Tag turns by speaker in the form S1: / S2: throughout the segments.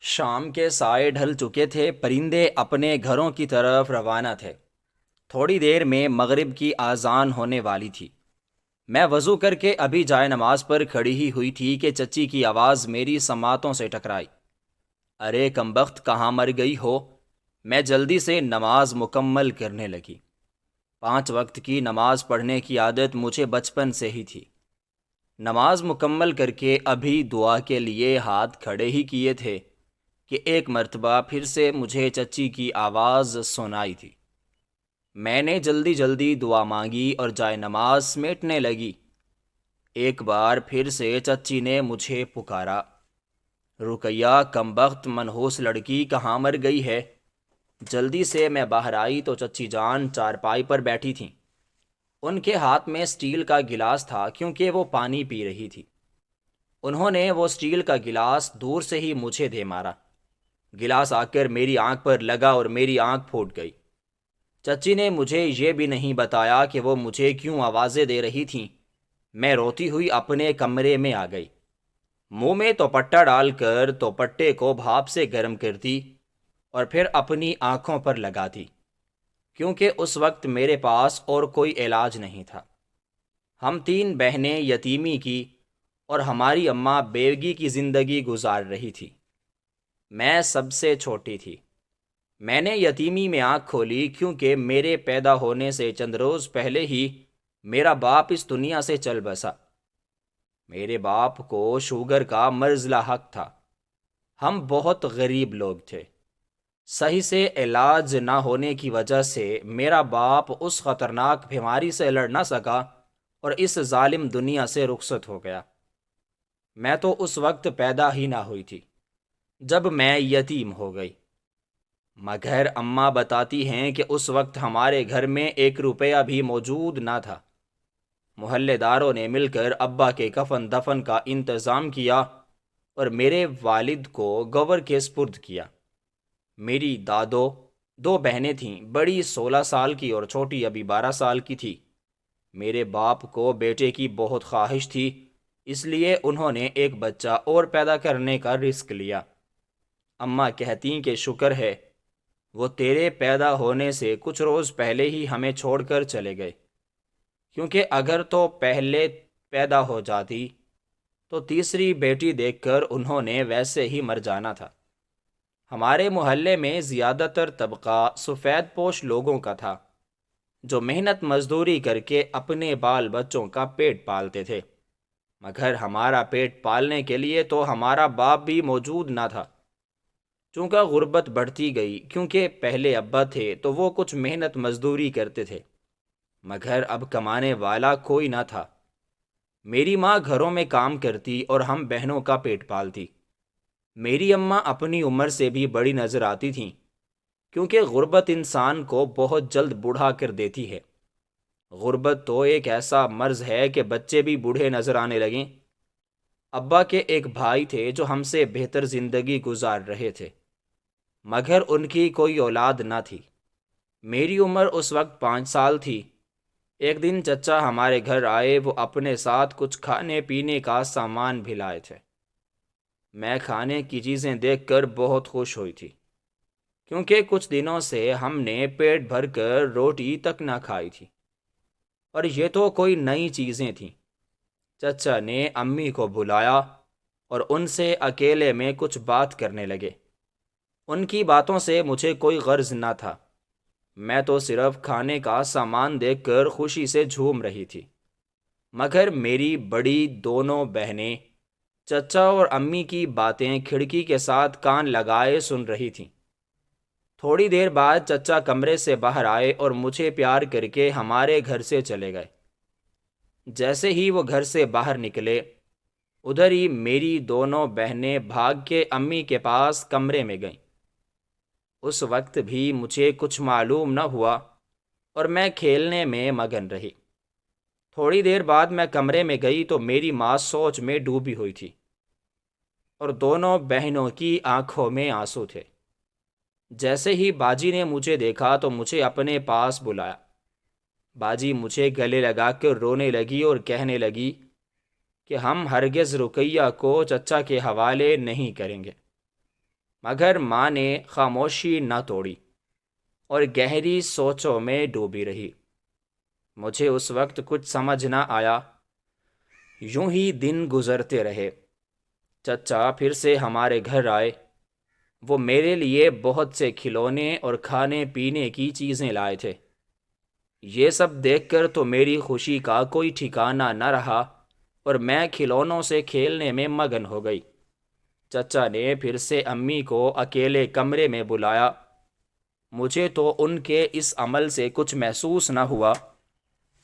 S1: شام کے سائے ڈھل چکے تھے، پرندے اپنے گھروں کی طرف روانہ تھے۔ تھوڑی دیر میں مغرب کی اذان ہونے والی تھی۔ میں وضو کر کے ابھی جائے نماز پر کھڑی ہی ہوئی تھی کہ چچی کی آواز میری سماعتوں سے ٹکرائی۔ ارے کمبخت، کہاں مر گئی ہو؟ میں جلدی سے نماز مکمل کرنے لگی۔ 5 وقت کی نماز پڑھنے کی عادت مجھے بچپن سے ہی تھی۔ نماز مکمل کر کے ابھی دعا کے لیے ہاتھ کھڑے ہی کیے تھے کہ ایک مرتبہ پھر سے مجھے چچی کی آواز سنائی تھی۔ میں نے جلدی جلدی دعا مانگی اور جائے نماز سمیٹنے لگی۔ ایک بار پھر سے چچی نے مجھے پکارا، رقیہ کمبخت منحوس لڑکی، کہاں مر گئی ہے؟ جلدی سے میں باہر آئی تو چچی جان چارپائی پر بیٹھی تھیں۔ ان کے ہاتھ میں سٹیل کا گلاس تھا کیونکہ وہ پانی پی رہی تھی۔ انہوں نے وہ سٹیل کا گلاس دور سے ہی مجھے دے مارا۔ گلاس آ کر میری آنکھ پر لگا اور میری آنکھ پھوٹ گئی۔ چچی نے مجھے یہ بھی نہیں بتایا کہ وہ مجھے کیوں آوازیں دے رہی تھیں۔ میں روتی ہوئی اپنے کمرے میں آ گئی۔ منہ میں دوپٹہ ڈال کر دوپٹے کو بھاپ سے گرم کرتی اور پھر اپنی آنکھوں پر لگاتی، کیونکہ اس وقت میرے پاس اور کوئی علاج نہیں تھا۔ ہم 3 بہنیں یتیمی کی اور ہماری اماں بیوگی کی زندگی گزار رہی تھی۔ میں سب سے چھوٹی تھی۔ میں نے یتیمی میں آنکھ کھولی کیونکہ میرے پیدا ہونے سے چند روز پہلے ہی میرا باپ اس دنیا سے چل بسا۔ میرے باپ کو شوگر کا مرض لاحق تھا۔ ہم بہت غریب لوگ تھے۔ صحیح سے علاج نہ ہونے کی وجہ سے میرا باپ اس خطرناک بیماری سے لڑ نہ سکا اور اس ظالم دنیا سے رخصت ہو گیا۔ میں تو اس وقت پیدا ہی نہ ہوئی تھی جب میں یتیم ہو گئی، مگر اماں بتاتی ہیں کہ اس وقت ہمارے گھر میں 1 روپیہ بھی موجود نہ تھا۔ محلے داروں نے مل کر ابا کے کفن دفن کا انتظام کیا اور میرے والد کو گور کے سپرد کیا۔ میری دادو 2 بہنیں تھیں، بڑی 16 سال کی اور چھوٹی ابھی 12 سال کی تھی۔ میرے باپ کو بیٹے کی بہت خواہش تھی، اس لیے انہوں نے ایک بچہ اور پیدا کرنے کا رسک لیا۔ اماں کہتی کہ شکر ہے وہ تیرے پیدا ہونے سے کچھ روز پہلے ہی ہمیں چھوڑ کر چلے گئے، کیونکہ اگر تو پہلے پیدا ہو جاتی تو تیسری بیٹی دیکھ کر انہوں نے ویسے ہی مر جانا تھا۔ ہمارے محلے میں زیادہ تر طبقہ سفید پوش لوگوں کا تھا، جو محنت مزدوری کر کے اپنے بال بچوں کا پیٹ پالتے تھے، مگر ہمارا پیٹ پالنے کے لیے تو ہمارا باپ بھی موجود نہ تھا۔ چونکہ غربت بڑھتی گئی، کیونکہ پہلے ابا تھے تو وہ کچھ محنت مزدوری کرتے تھے، مگر اب کمانے والا کوئی نہ تھا۔ میری ماں گھروں میں کام کرتی اور ہم بہنوں کا پیٹ پالتی۔ میری اماں اپنی عمر سے بھی بڑی نظر آتی تھیں، کیونکہ غربت انسان کو بہت جلد بوڑھا کر دیتی ہے۔ غربت تو ایک ایسا مرض ہے کہ بچے بھی بوڑھے نظر آنے لگیں۔ ابا کے ایک بھائی تھے جو ہم سے بہتر زندگی گزار رہے تھے، مگر ان کی کوئی اولاد نہ تھی۔ میری عمر اس وقت 5 سال تھی۔ ایک دن چچا ہمارے گھر آئے، وہ اپنے ساتھ کچھ کھانے پینے کا سامان بھی لائے تھے۔ میں کھانے کی چیزیں دیکھ کر بہت خوش ہوئی تھی، کیونکہ کچھ دنوں سے ہم نے پیٹ بھر کر روٹی تک نہ کھائی تھی، اور یہ تو کوئی نئی چیزیں تھیں۔ چچا نے امی کو بلایا اور ان سے اکیلے میں کچھ بات کرنے لگے۔ ان کی باتوں سے مجھے کوئی غرض نہ تھا، میں تو صرف کھانے کا سامان دیکھ کر خوشی سے جھوم رہی تھی۔ مگر میری بڑی دونوں بہنیں چچا اور امی کی باتیں کھڑکی کے ساتھ کان لگائے سن رہی تھیں۔ تھوڑی دیر بعد چچا کمرے سے باہر آئے اور مجھے پیار کر کے ہمارے گھر سے چلے گئے۔ جیسے ہی وہ گھر سے باہر نکلے، ادھر ہی میری دونوں بہنیں بھاگ کے امی کے پاس کمرے میں گئیں۔ اس وقت بھی مجھے کچھ معلوم نہ ہوا اور میں کھیلنے میں مگن رہی۔ تھوڑی دیر بعد میں کمرے میں گئی تو میری ماں سوچ میں ڈوبی ہوئی تھی اور دونوں بہنوں کی آنکھوں میں آنسو تھے۔ جیسے ہی باجی نے مجھے دیکھا تو مجھے اپنے پاس بلایا۔ باجی مجھے گلے لگا کر رونے لگی اور کہنے لگی کہ ہم ہرگز رقیہ کو چچا کے حوالے نہیں کریں گے۔ مگر ماں نے خاموشی نہ توڑی اور گہری سوچوں میں ڈوبی رہی۔ مجھے اس وقت کچھ سمجھ نہ آیا۔ یوں ہی دن گزرتے رہے۔ چچا پھر سے ہمارے گھر آئے۔ وہ میرے لیے بہت سے کھلونے اور کھانے پینے کی چیزیں لائے تھے۔ یہ سب دیکھ کر تو میری خوشی کا کوئی ٹھکانہ نہ رہا اور میں کھلونوں سے کھیلنے میں مگن ہو گئی۔ چچا نے پھر سے امی کو اکیلے کمرے میں بلایا۔ مجھے تو ان کے اس عمل سے کچھ محسوس نہ ہوا،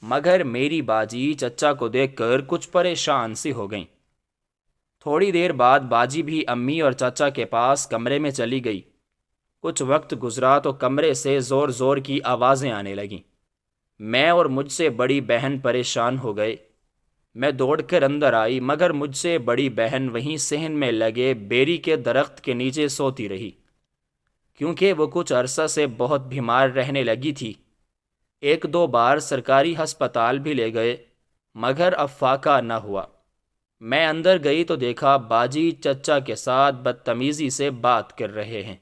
S1: مگر میری باجی چچا کو دیکھ کر کچھ پریشان سی ہو گئیں۔ تھوڑی دیر بعد باجی بھی امی اور چچا کے پاس کمرے میں چلی گئی۔ کچھ وقت گزرا تو کمرے سے زور زور کی آوازیں آنے لگیں۔ میں اور مجھ سے بڑی بہن پریشان ہو گئے۔ میں دوڑ کر اندر آئی، مگر مجھ سے بڑی بہن وہیں صحن میں لگے بیری کے درخت کے نیچے سوتی رہی، کیونکہ وہ کچھ عرصہ سے بہت بیمار رہنے لگی تھی۔ ایک دو بار سرکاری ہسپتال بھی لے گئے، مگر اب فاقہ نہ ہوا۔ میں اندر گئی تو دیکھا باجی چچا کے ساتھ بدتمیزی سے بات کر رہے ہیں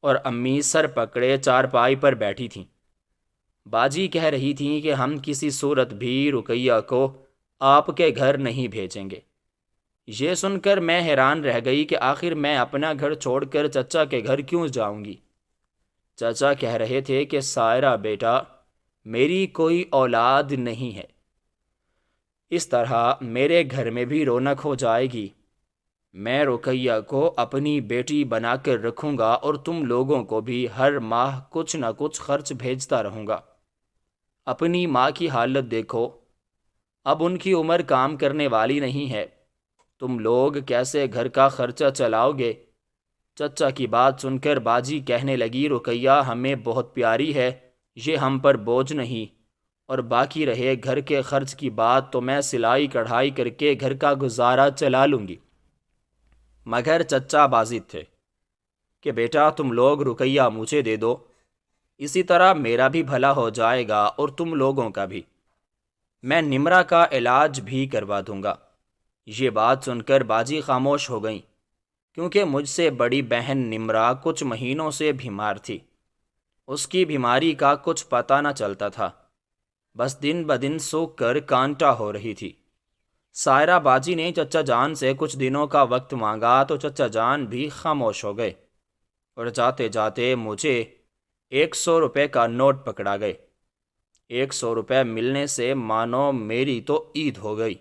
S1: اور امی سر پکڑے چارپائی پر بیٹھی تھیں۔ باجی کہہ رہی تھیں کہ ہم کسی صورت بھی رقیہ کو آپ کے گھر نہیں بھیجیں گے۔ یہ سن کر میں حیران رہ گئی کہ آخر میں اپنا گھر چھوڑ کر چچا کے گھر کیوں جاؤں گی۔ چچا کہہ رہے تھے کہ سائرہ بیٹا، میری کوئی اولاد نہیں ہے، اس طرح میرے گھر میں بھی رونق ہو جائے گی۔ میں رقیہ کو اپنی بیٹی بنا کر رکھوں گا اور تم لوگوں کو بھی ہر ماہ کچھ نہ کچھ خرچ بھیجتا رہوں گا۔ اپنی ماں کی حالت دیکھو، اب ان کی عمر کام کرنے والی نہیں ہے، تم لوگ کیسے گھر کا خرچہ چلاؤ گے؟ چچا کی بات سن کر باجی کہنے لگی رقیہ ہمیں بہت پیاری ہے، یہ ہم پر بوجھ نہیں، اور باقی رہے گھر کے خرچ کی بات تو میں سلائی کڑھائی کر کے گھر کا گزارا چلا لوں گی۔ مگر چچا باضد تھے کہ بیٹا تم لوگ رقیہ مجھے دے دو، اسی طرح میرا بھی بھلا ہو جائے گا اور تم لوگوں کا بھی، میں نمرہ کا علاج بھی کروا دوں گا۔ یہ بات سن کر باجی خاموش ہو گئیں، کیونکہ مجھ سے بڑی بہن نمرہ کچھ مہینوں سے بیمار تھی۔ اس کی بیماری کا کچھ پتہ نہ چلتا تھا، بس دن بدن سوکھ کر کانٹا ہو رہی تھی۔ سائرہ باجی نے چچا جان سے کچھ دنوں کا وقت مانگا تو چچا جان بھی خاموش ہو گئے اور جاتے جاتے مجھے 100 روپے کا نوٹ پکڑا گئے۔ 100 روپے ملنے سے مانو میری تو عید ہو گئی۔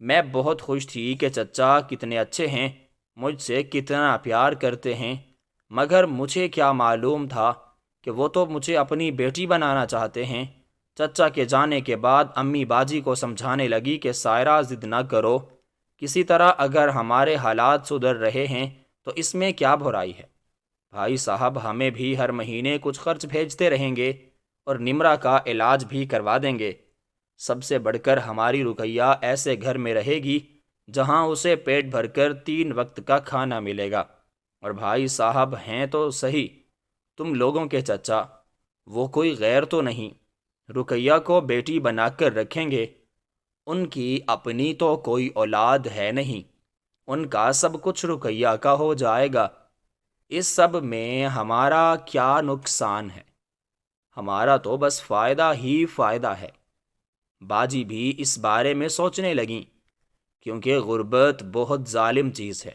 S1: میں بہت خوش تھی کہ چچا کتنے اچھے ہیں، مجھ سے کتنا پیار کرتے ہیں، مگر مجھے کیا معلوم تھا کہ وہ تو مجھے اپنی بیٹی بنانا چاہتے ہیں۔ چچا کے جانے کے بعد امی باجی کو سمجھانے لگی کہ سائرہ ضد نہ کرو، کسی طرح اگر ہمارے حالات سدھر رہے ہیں تو اس میں کیا برائی ہے؟ بھائی صاحب ہمیں بھی ہر مہینے کچھ خرچ بھیجتے رہیں گے اور نمرہ کا علاج بھی کروا دیں گے۔ سب سے بڑھ کر ہماری رقیہ ایسے گھر میں رہے گی جہاں اسے پیٹ بھر کر 3 وقت کا کھانا ملے گا۔ اور بھائی صاحب ہیں تو صحیح تم لوگوں کے چچا، وہ کوئی غیر تو نہیں، رقیہ کو بیٹی بنا کر رکھیں گے۔ ان کی اپنی تو کوئی اولاد ہے نہیں، ان کا سب کچھ رقیہ کا ہو جائے گا۔ اس سب میں ہمارا کیا نقصان ہے؟ ہمارا تو بس فائدہ ہی فائدہ ہے۔ باجی بھی اس بارے میں سوچنے لگیں، کیونکہ غربت بہت ظالم چیز ہے،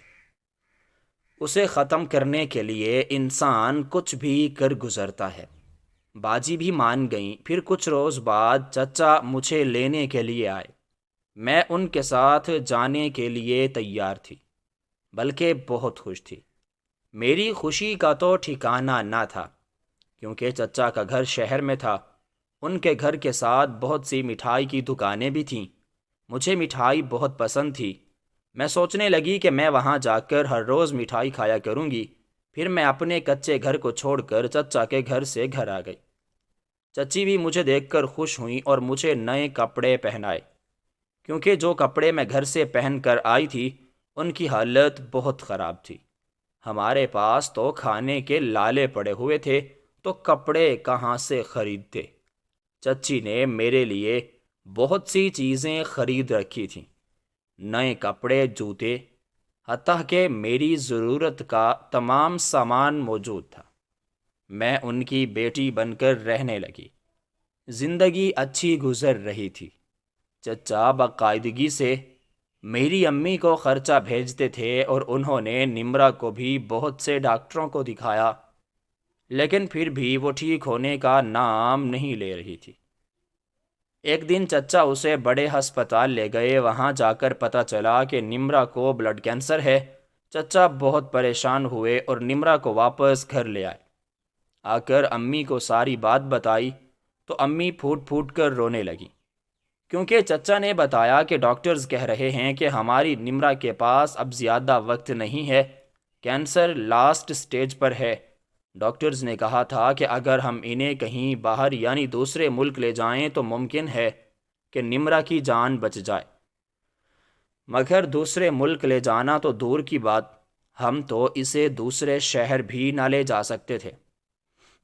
S1: اسے ختم کرنے کے لیے انسان کچھ بھی کر گزرتا ہے۔ باجی بھی مان گئیں۔ پھر کچھ روز بعد چچا مجھے لینے کے لیے آئے۔ میں ان کے ساتھ جانے کے لیے تیار تھی، بلکہ بہت خوش تھی۔ میری خوشی کا تو ٹھکانہ نہ تھا، کیونکہ چچا کا گھر شہر میں تھا۔ ان کے گھر کے ساتھ بہت سی مٹھائی کی دکانیں بھی تھیں۔ مجھے مٹھائی بہت پسند تھی۔ میں سوچنے لگی کہ میں وہاں جا کر ہر روز مٹھائی کھایا کروں گی۔ پھر میں اپنے کچے گھر کو چھوڑ کر چچا کے گھر سے گھر آ گئی۔ چچی بھی مجھے دیکھ کر خوش ہوئیں اور مجھے نئے کپڑے پہنائے، کیونکہ جو کپڑے میں گھر سے پہن کر آئی تھی ان کی حالت بہت خراب تھی۔ ہمارے پاس تو کھانے کے لالے پڑے ہوئے تھے تو کپڑے کہاں سے خریدتے؟ چچی نے میرے لیے بہت سی چیزیں خرید رکھی تھیں، نئے کپڑے، جوتے۔ حتیٰ کہ میری ضرورت کا تمام سامان موجود تھا۔ میں ان کی بیٹی بن کر رہنے لگی۔ زندگی اچھی گزر رہی تھی۔ چچا باقاعدگی سے میری امی کو خرچہ بھیجتے تھے اور انہوں نے نمرا کو بھی بہت سے ڈاکٹروں کو دکھایا، لیکن پھر بھی وہ ٹھیک ہونے کا نام نہیں لے رہی تھی۔ ایک دن چچا اسے بڑے ہسپتال لے گئے۔ وہاں جا کر پتہ چلا کہ نمرا کو بلڈ کینسر ہے۔ چچا بہت پریشان ہوئے اور نمرا کو واپس گھر لے آئے۔ آ کر امی کو ساری بات بتائی تو امی پھوٹ پھوٹ کر رونے لگی، کیونکہ چچا نے بتایا کہ ڈاکٹرز کہہ رہے ہیں کہ ہماری نمرا کے پاس اب زیادہ وقت نہیں ہے، کینسر لاسٹ سٹیج پر ہے۔ ڈاکٹرز نے کہا تھا کہ اگر ہم انہیں کہیں باہر یعنی دوسرے ملک لے جائیں تو ممکن ہے کہ نمرا کی جان بچ جائے، مگر دوسرے ملک لے جانا تو دور کی بات، ہم تو اسے دوسرے شہر بھی نہ لے جا سکتے تھے۔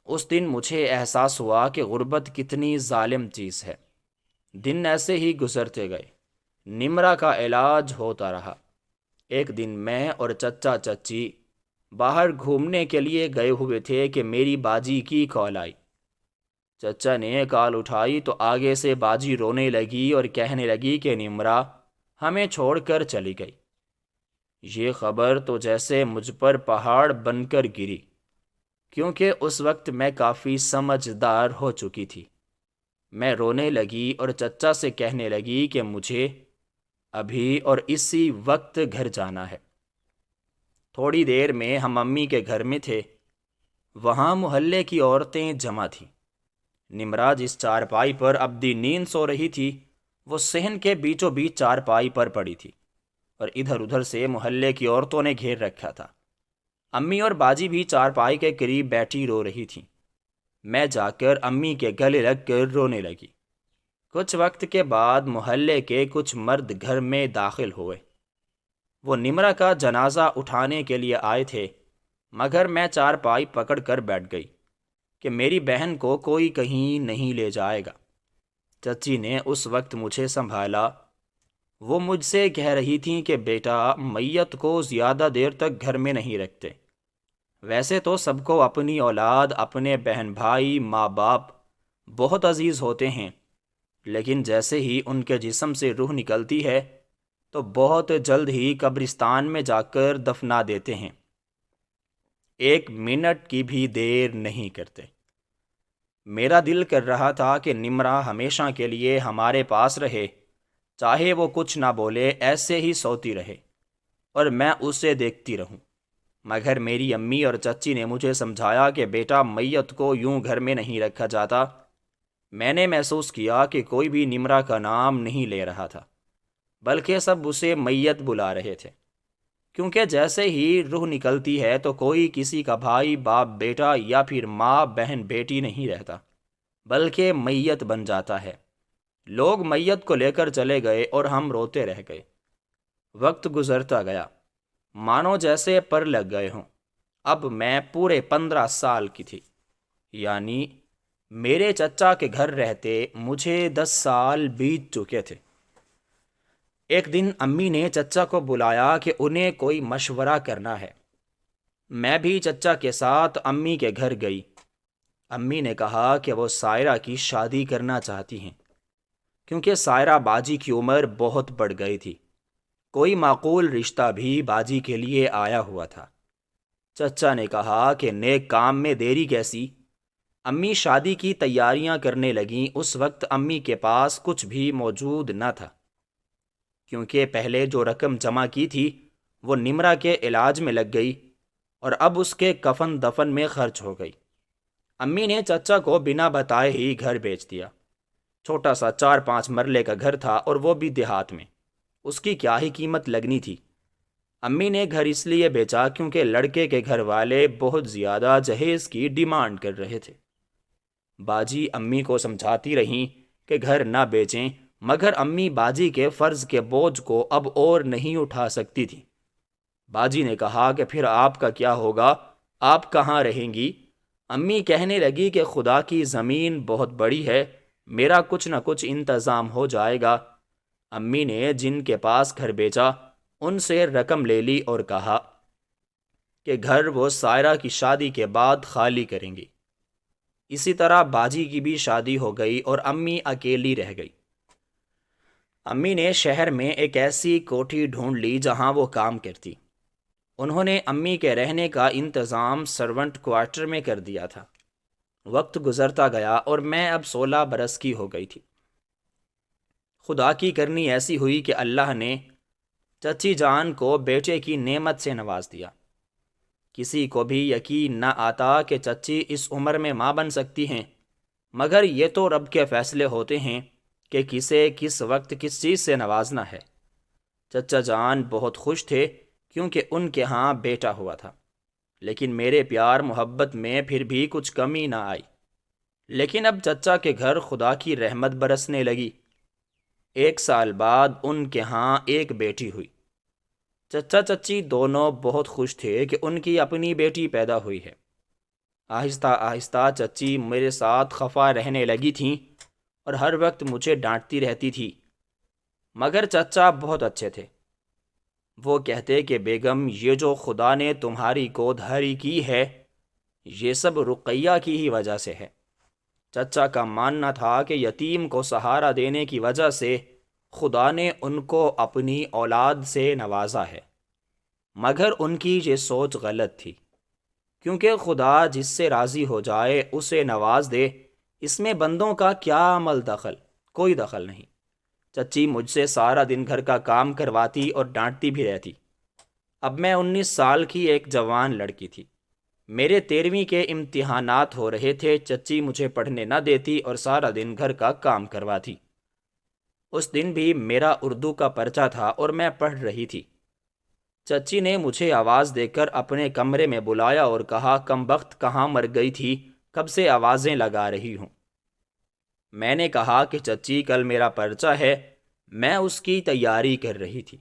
S1: اس دن مجھے احساس ہوا کہ غربت کتنی ظالم چیز ہے۔ دن ایسے ہی گزرتے گئے۔ نمرا کا علاج ہوتا رہا۔ ایک دن میں اور چچا چچی باہر گھومنے کے لیے گئے ہوئے تھے کہ میری باجی کی کال آئی۔ چچا نے کال اٹھائی تو آگے سے باجی رونے لگی اور کہنے لگی کہ نمرا ہمیں چھوڑ کر چلی گئی۔ یہ خبر تو جیسے مجھ پر پہاڑ بن کر گری، کیونکہ اس وقت میں کافی سمجھدار ہو چکی تھی۔ میں رونے لگی اور چچا سے کہنے لگی کہ مجھے ابھی اور اسی وقت گھر جانا ہے۔ تھوڑی دیر میں ہم امی کے گھر میں تھے۔ وہاں محلے کی عورتیں جمع تھیں۔ نمرا جس چارپائی پر ابدی نیند سو رہی تھی، وہ صحن کے بیچوں بیچ چارپائی پر پڑی تھی اور ادھر ادھر سے محلے کی عورتوں نے گھیر رکھا تھا۔ امی اور باجی بھی چارپائی کے قریب بیٹھی رو رہی تھیں۔ میں جا کر امی کے گلے لگ کر رونے لگی۔ کچھ وقت کے بعد محلے کے کچھ مرد گھر میں داخل ہوئے۔ وہ نمرا کا جنازہ اٹھانے کے لیے آئے تھے، مگر میں چارپائی پکڑ کر بیٹھ گئی کہ میری بہن کو کوئی کہیں نہیں لے جائے گا۔ چچی نے اس وقت مجھے سنبھالا۔ وہ مجھ سے کہہ رہی تھیں کہ بیٹا، میت کو زیادہ دیر تک گھر میں نہیں رکھتے۔ ویسے تو سب کو اپنی اولاد، اپنے بہن بھائی، ماں باپ بہت عزیز ہوتے ہیں، لیکن جیسے ہی ان کے جسم سے روح نکلتی ہے تو بہت جلد ہی قبرستان میں جا کر دفنا دیتے ہیں، ایک منٹ کی بھی دیر نہیں کرتے۔ میرا دل کر رہا تھا کہ نمرا ہمیشہ کے لیے ہمارے پاس رہے، چاہے وہ کچھ نہ بولے، ایسے ہی سوتی رہے اور میں اسے دیکھتی رہوں۔ مگر میری امی اور چچی نے مجھے سمجھایا کہ بیٹا، میت کو یوں گھر میں نہیں رکھا جاتا۔ میں نے محسوس کیا کہ کوئی بھی نمرا کا نام نہیں لے رہا تھا، بلکہ سب اسے میت بلا رہے تھے، کیونکہ جیسے ہی روح نکلتی ہے تو کوئی کسی کا بھائی، باپ، بیٹا یا پھر ماں، بہن، بیٹی نہیں رہتا، بلکہ میت بن جاتا ہے۔ لوگ میت کو لے کر چلے گئے اور ہم روتے رہ گئے۔ وقت گزرتا گیا، مانو جیسے پر لگ گئے ہوں۔ اب میں پورے 15 سال کی تھی، یعنی میرے چچا کے گھر رہتے مجھے 10 سال بیت چکے تھے۔ ایک دن امی نے چچا کو بلایا کہ انہیں کوئی مشورہ کرنا ہے۔ میں بھی چچا کے ساتھ امی کے گھر گئی۔ امی نے کہا کہ وہ سائرہ کی شادی کرنا چاہتی ہیں، کیونکہ سائرہ باجی کی عمر بہت بڑھ گئی تھی۔ کوئی معقول رشتہ بھی باجی کے لیے آیا ہوا تھا۔ چچا نے کہا کہ نیک کام میں دیری کیسی۔ امی شادی کی تیاریاں کرنے لگیں۔ اس وقت امی کے پاس کچھ بھی موجود نہ تھا، کیونکہ پہلے جو رقم جمع کی تھی وہ نمرا کے علاج میں لگ گئی اور اب اس کے کفن دفن میں خرچ ہو گئی۔ امی نے چچا کو بنا بتائے ہی گھر بیچ دیا۔ چھوٹا سا 4-5 مرلے کا گھر تھا اور وہ بھی دیہات میں۔ اس کی کیا ہی قیمت لگنی تھی۔ امی نے گھر اس لیے بیچا کیونکہ لڑکے کے گھر والے بہت زیادہ جہیز کی ڈیمانڈ کر رہے تھے۔ باجی امی کو سمجھاتی رہیں کہ گھر نہ بیچیں، مگر امی باجی کے فرض کے بوجھ کو اب اور نہیں اٹھا سکتی تھی۔ باجی نے کہا کہ پھر آپ کا کیا ہوگا، آپ کہاں رہیں گی؟ امی کہنے لگی کہ خدا کی زمین بہت بڑی ہے، میرا کچھ نہ کچھ انتظام ہو جائے گا۔ امی نے جن کے پاس گھر بیچا ان سے رقم لے لی اور کہا کہ گھر وہ سائرہ کی شادی کے بعد خالی کریں گی۔ اسی طرح باجی کی بھی شادی ہو گئی اور امی اکیلی رہ گئی۔ امی نے شہر میں ایک ایسی کوٹھی ڈھونڈ لی جہاں وہ کام کرتی۔ انہوں نے امی کے رہنے کا انتظام سرونٹ کوارٹر میں کر دیا تھا۔ وقت گزرتا گیا اور میں اب 16 برس کی ہو گئی تھی۔ خدا کی کرنی ایسی ہوئی کہ اللہ نے چچی جان کو بیٹے کی نعمت سے نواز دیا۔ کسی کو بھی یقین نہ آتا کہ چچی اس عمر میں ماں بن سکتی ہیں، مگر یہ تو رب کے فیصلے ہوتے ہیں کہ کسے کس وقت کس چیز سے نوازنا ہے۔ چچا جان بہت خوش تھے کیونکہ ان کے ہاں بیٹا ہوا تھا، لیکن میرے پیار محبت میں پھر بھی کچھ کمی نہ آئی۔ لیکن اب چچا کے گھر خدا کی رحمت برسنے لگی۔ 1 سال بعد ان کے ہاں ایک بیٹی ہوئی۔ چچا چچی دونوں بہت خوش تھے کہ ان کی اپنی بیٹی پیدا ہوئی ہے۔ آہستہ آہستہ چچی میرے ساتھ خفا رہنے لگی تھیں اور ہر وقت مجھے ڈانٹتی رہتی تھی، مگر چچا بہت اچھے تھے۔ وہ کہتے کہ بیگم، یہ جو خدا نے تمہاری گودہاری کی ہے یہ سب رقیہ کی ہی وجہ سے ہے۔ چچا کا ماننا تھا کہ یتیم کو سہارا دینے کی وجہ سے خدا نے ان کو اپنی اولاد سے نوازا ہے، مگر ان کی یہ سوچ غلط تھی، کیونکہ خدا جس سے راضی ہو جائے اسے نواز دے، اس میں بندوں کا کیا عمل دخل؟ کوئی دخل نہیں۔ چچی مجھ سے سارا دن گھر کا کام کرواتی اور ڈانٹتی بھی رہتی۔ اب میں 19 سال کی ایک جوان لڑکی تھی۔ میرے 13ویں کے امتحانات ہو رہے تھے۔ چچی مجھے پڑھنے نہ دیتی اور سارا دن گھر کا کام کرواتی۔ اس دن بھی میرا اردو کا پرچہ تھا اور میں پڑھ رہی تھی۔ چچی نے مجھے آواز دے کر اپنے کمرے میں بلایا اور کہا، کم بخت کہاں مر گئی تھی، کب سے آوازیں لگا رہی ہوں۔ میں نے کہا کہ چچی کل میرا پرچہ ہے، میں اس کی تیاری کر رہی تھی۔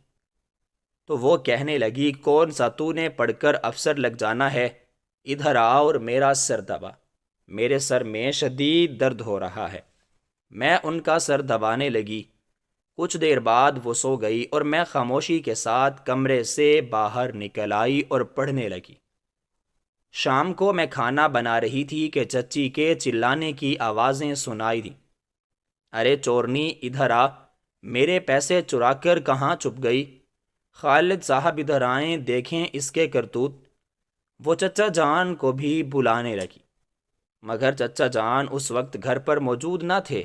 S1: تو وہ کہنے لگی، کون سا تو نے پڑھ کر افسر لگ جانا ہے، ادھر آ اور میرا سر دبا۔ میرے سر میں شدید درد ہو رہا ہے۔ میں ان کا سر دبانے لگی۔ کچھ دیر بعد وہ سو گئی اور میں خاموشی کے ساتھ کمرے سے باہر نکل آئی اور پڑھنے لگی۔ شام کو میں کھانا بنا رہی تھی کہ چچی کے چلانے کی آوازیں سنائی دیں۔ ارے چورنی، ادھر آ، میرے پیسے چرا کر کہاں چھپ گئی؟ خالد صاحب ادھر آئیں، دیکھیں اس کے کرتوت۔ وہ چچا جان کو بھی بلانے لگی، مگر چچا جان اس وقت گھر پر موجود نہ تھے۔